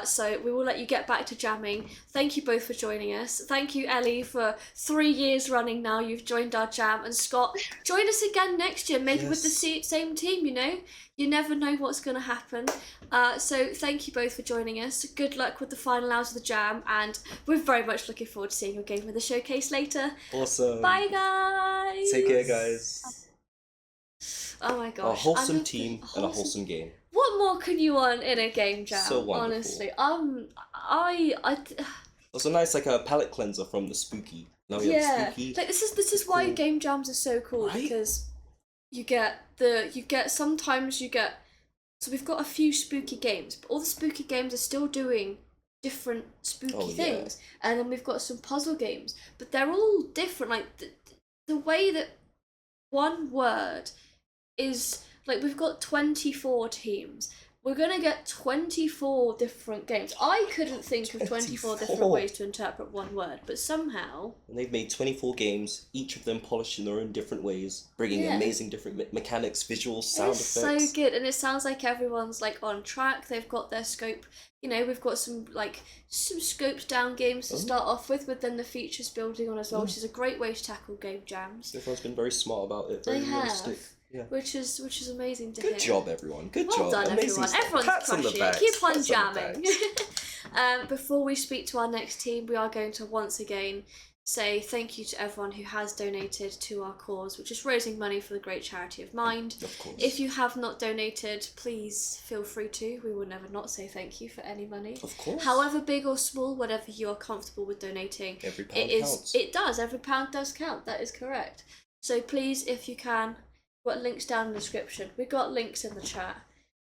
So we will let you get back to jamming. Thank you both for joining us. Thank you, Ellie, for 3 years running now. You've joined our jam, and Scott, join us again next year, maybe with the same team. You know, you never know what's going to happen. So thank you both for joining us. Good luck with the final hours of the jam, and we're very much looking forward to seeing your game with the showcase later. Awesome. Bye, guys. Take care, guys. Oh my gosh. A wholesome team and a wholesome game. What more can you want in a game jam? So wonderful. Honestly, also nice, like a palate cleanser from the spooky. Now we have spooky. Like this is why game jams are so cool, because sometimes you get. So we've got a few spooky games, but all the spooky games are still doing different spooky things, and then we've got some puzzle games, but they're all different. Like the way that one word is, like, we've got 24 teams. We're gonna get 24 different games. I couldn't think of 24 different ways to interpret one word, but somehow. And they've made 24 games, each of them polished in their own different ways, bringing amazing different mechanics, visuals, sound effects. It's so good, and it sounds like everyone's like on track. They've got their scope. You know, we've got some scoped down games to start off with then the features building on as well, which is a great way to tackle game jams. Everyone's been very smart about it. Very realistic. Yeah. Which is amazing to hear. Good job, everyone. Good job. Well done, amazing everyone. Stuff. Everyone's crushing it. Keep on jamming. On before we speak to our next team, we are going to once again say thank you to everyone who has donated to our cause, which is raising money for the great charity of Mind. Of course. If you have not donated, please feel free to. We will never not say thank you for any money. Of course. However big or small, whatever you are comfortable with donating, every pound counts. It does. Every pound does count. That is correct. So please, if you can. Got links down in the description. We got links in the chat.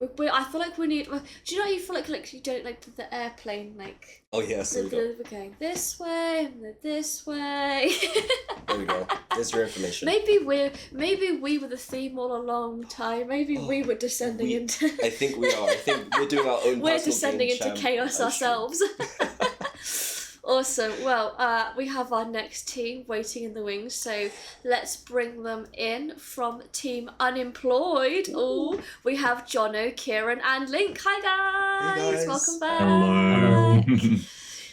I feel like we need. Do you know how you feel like you don't like the airplane like? Oh yeah, so we're going this way and then this way. There we go. There's your information. Maybe we were the theme all a long time. Maybe we were descending into. I think we are. I think we're doing our own. We're descending into chaos ourselves. Awesome. Well, we have our next team waiting in the wings, so let's bring them in from Team Unemployed. Oh, we have Jono, Kieran, and Link. Hi guys. Hey guys. Welcome back. Hello.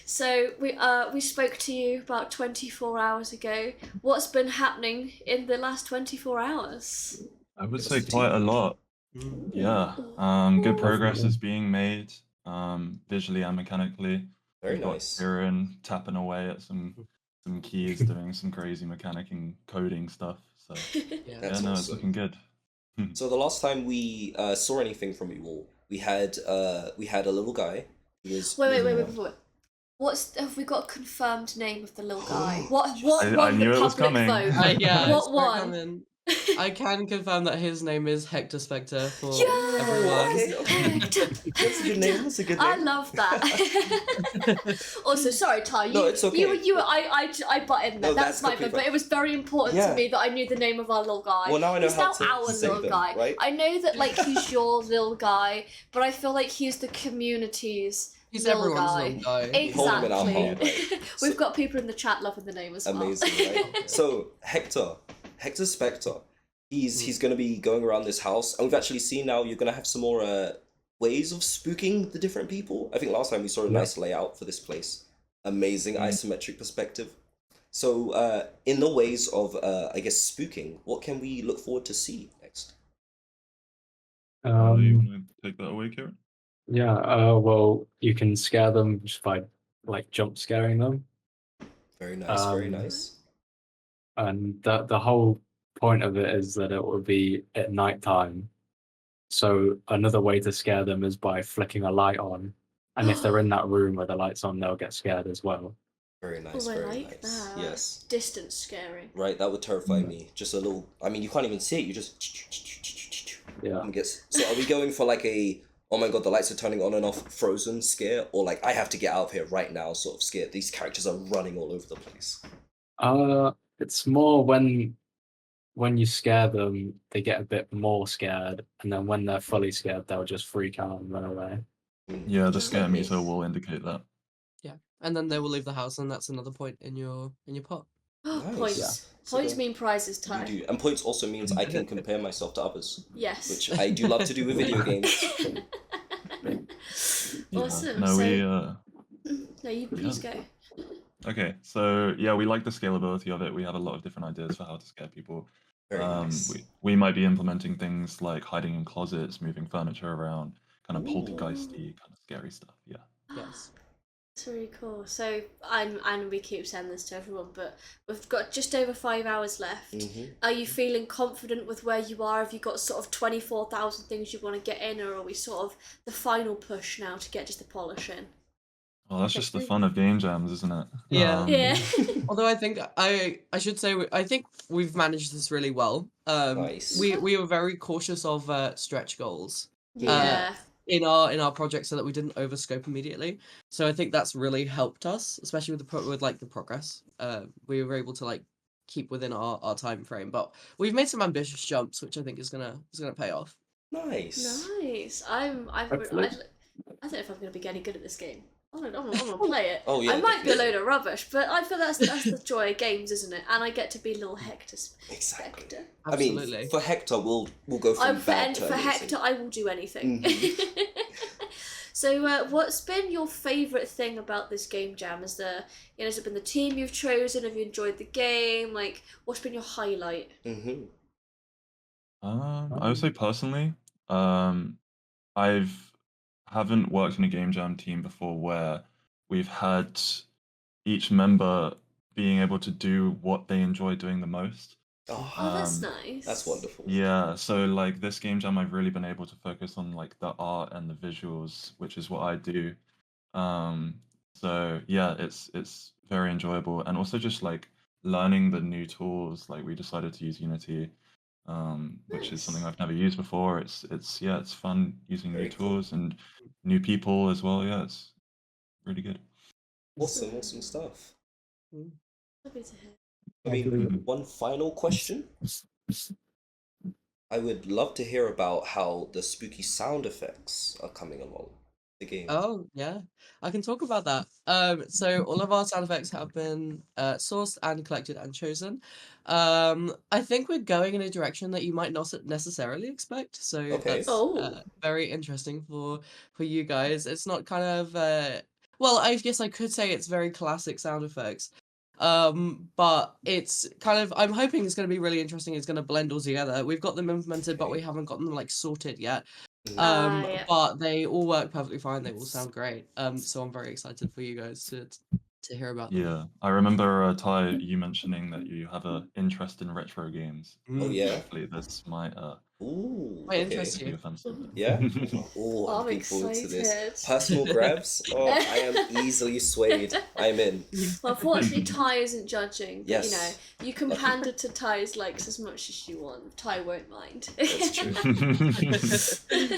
So we spoke to you about 24 hours ago. What's been happening in the last 24 hours? I would say quite a lot. Yeah. Good progress is being made, visually and mechanically. Very nice. Kieran tapping away at some keys, doing some crazy mechanic and coding stuff. So it's looking good. So the last time we saw anything from you all, we had a little guy. Who was Wait. Have we got a confirmed name of the little guy? What I knew it was coming. Vote? What one? I can confirm that his name is Hector Spectre for everyone. everyone. That's a good name. That's a good name. I love that. Also, sorry, Ty. No, it's okay. I butted in there. No, that's my bad. But it was very important to me that I knew the name of our little guy. Well, now I know he's how now to our say little them, guy. right? I know that he's your little guy, but I feel like he's the community's He's little everyone's guy. little guy. We hold him in our Exactly. heart, right? We've got people in the chat loving the name as well. Amazing, right? So Hector Spectre, he's gonna be going around this house, and we've actually seen now you're gonna have some more ways of spooking the different people. I think last time we saw a nice layout for this place. Amazing isometric perspective. So in the ways of I guess spooking, what can we look forward to see next? You want to take that away, Kieran? Yeah, well, you can scare them just by like jump scaring them. Very nice, very nice. And the whole point of it is that it will be at night time. So another way to scare them is by flicking a light on. And if they're in that room where the light's on, they'll get scared as well. Very nice, I very like nice. that. Yes. Distance scaring. Right, that would terrify me. Just a little. I mean, you can't even see it. You just. Yeah. So are we going for like a oh my god the lights are turning on and off Frozen scare, or like I have to get out of here right now sort of scare? These characters are running all over the place. It's more when you scare them, they get a bit more scared, and then when they're fully scared, they'll just freak out and run away. Yeah, the scare meter will indicate that. Yeah, and then they will leave the house, and that's another point in your pot. Nice. Points. So Points then- mean prizes time. You do. And points also means I can compare myself to others. Yes. Which I do love to do with video games. Awesome. No, so, no, you please go. Okay, so yeah, we like the scalability of it. We have a lot of different ideas for how to scare people. Very nice. We might be implementing things like hiding in closets, moving furniture around, kind of Ooh. poltergeisty, kind of scary stuff. Yeah. Yes. It's really cool. So and we keep saying this to everyone, but we've got just over 5 hours left. Are you feeling confident with where you are? Have you got sort of 24,000 things you want to get in, or are we sort of the final push now to get just the polish in? Well, that's just the fun of game jams, isn't it? Yeah. Yeah. Although I think I should say I think we've managed this really well. Nice. We were very cautious of stretch goals. Yeah. In our project, so that we didn't overscope immediately. So I think that's really helped us, especially with the progress. We were able to like keep within our time frame, but we've made some ambitious jumps, which I think is gonna pay off. Nice. Nice. I don't know if I'm gonna be any good at this game. I'm gonna play it. Oh, yeah, I might be a definitely. load of rubbish, but I feel that's the joy of games, isn't it? And I get to be little Hector. Exactly. Spectre. I mean, Absolutely. for Hector, we'll go from bad to For amazing. Hector, I will do anything. So, what's been your favourite thing about this game jam? Has it been the team you've chosen? Have you enjoyed the game? Like, what's been your highlight? I would say personally, I've haven't worked in a game jam team before where we've had each member being able to do what they enjoy doing the most. Oh, that's nice. That's wonderful. Yeah, so like this game jam, I've really been able to focus on like the art and the visuals, which is what I do. So yeah, it's very enjoyable, and also just like learning the new tools. Like we decided to use Unity, which is something I've never used before. It's fun using new tools and new people as well. Yeah, it's really good. Awesome stuff. Lovely to hear. I mean, one final question. I would love to hear about how the spooky sound effects are coming along the game. Oh yeah, I can talk about that. So all of our sound effects have been sourced and collected and chosen. I think we're going in a direction that you might not necessarily expect. So Okay. that's very interesting for you guys. It's not kind of well, I guess I could say it's very classic sound effects. But it's kind of I'm hoping it's going to be really interesting. It's going to blend all together. We've got them implemented, but we haven't got them like sorted yet. Yeah. But they all work perfectly fine. They all sound great. So I'm very excited for you guys to hear about them. Yeah, I remember Ty, you mentioning that you have an interest in retro games. Oh yeah. Hopefully this might Ooh. Might Okay. interest be you. offensive. Yeah. Oh, I'm I'm looking forward to this. excited. Personal grabs. Oh, I am easily swayed. I am in. Well, unfortunately, Ty isn't judging. But, Yes. you can Lucky. pander to Ty's likes as much as you want. Ty won't mind. That's true.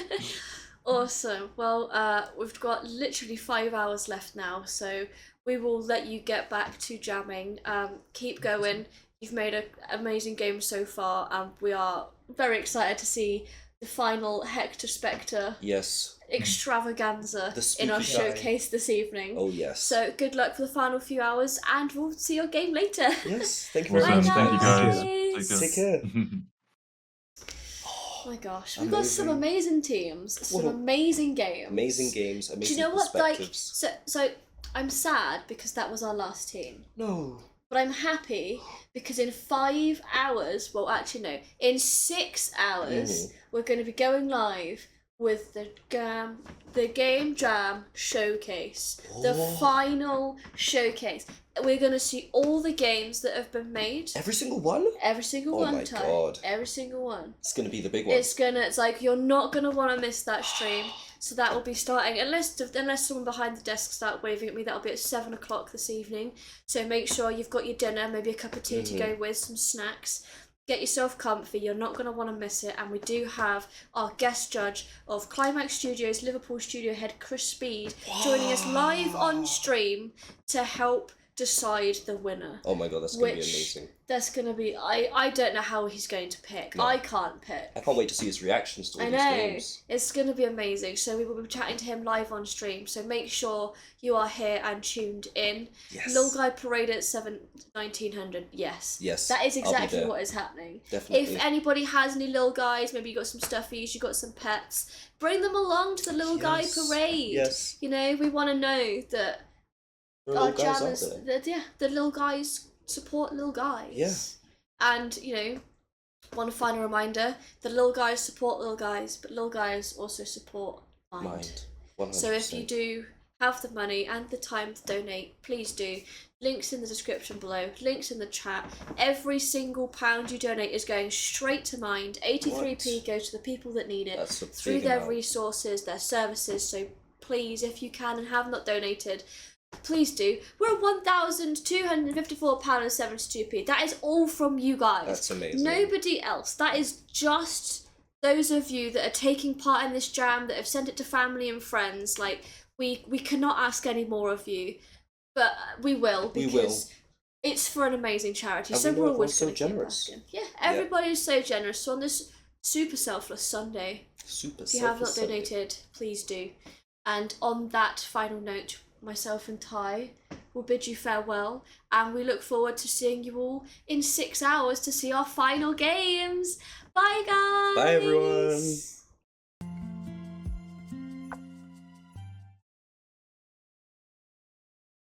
Awesome. Well, we've got literally 5 hours left now, so we will let you get back to jamming. Keep going. You've made an amazing game so far, and we are very excited to see the final Hector Spectre Yes. extravaganza in our spooky guy. showcase this evening. Oh yes. So good luck for the final few hours, and we'll see your game later. Yes, thank you very much. Thank you guys. Take care. Oh my gosh, we've got some amazing teams, some Whoa. amazing games. Amazing games, Do amazing you know what? Like, perspectives. so I'm sad because that was our last team. No. But I'm happy because in 5 hours, well, actually no, in 6 hours, we're going to be going live with the Game Jam showcase, the final showcase. We're going to see all the games that have been made. Every single one? Every single Oh one, my Ty. God. Every single one. It's gonna be the big one. It's like you're not gonna want to miss that stream. So that will be starting unless someone behind the desk start waving at me. That'll be at 7 o'clock this evening. So make sure you've got your dinner, maybe a cup of tea to go with, some snacks. Get yourself comfy. You're not gonna want to miss it. And we do have our guest judge of Climax Studios, Liverpool studio head Chris Speed, joining us live on stream to help decide the winner. Oh my God, that's gonna be amazing. That's gonna be. I don't know how he's going to pick. No. I can't pick. I can't wait to see his reactions to all these games. It's gonna be amazing. So we will be chatting to him live on stream. So make sure you are here and tuned in. Yes. Little Guy Parade at 1900. Yes. Yes, That is I'll be exactly there. what is happening. Definitely. If anybody has any little guys, maybe you got some stuffies, you got some pets, bring them along to the Little Guy Parade. Yes. You know, we want to know that There are our little guys out jammers, the little guys support little guys. Yeah. And, you know, one final reminder, the little guys support little guys, but little guys also support mind. 100%. So if you do have the money and the time to donate, please do. Links in the description below, links in the chat. Every single £1 you donate is going straight to Mind. 83p goes to the people that need it That's a through big their amount. resources, their services. So please, if you can and have not donated, please do. We're at £1,254.72p. That is all from you guys. That's amazing. Nobody else. That is just those of you that are taking part in this jam, that have sent it to family and friends. Like, we cannot ask any more of you, but we will, because it's for an amazing charity. And So we know we're always everyone's so going to keep generous. asking. Yeah, everybody is so generous. So on this super selfless Sunday, if you have not donated, please do. And on that final note, myself and Ty will bid you farewell, and we look forward to seeing you all in 6 hours to see our final games. Bye, guys! Bye, everyone.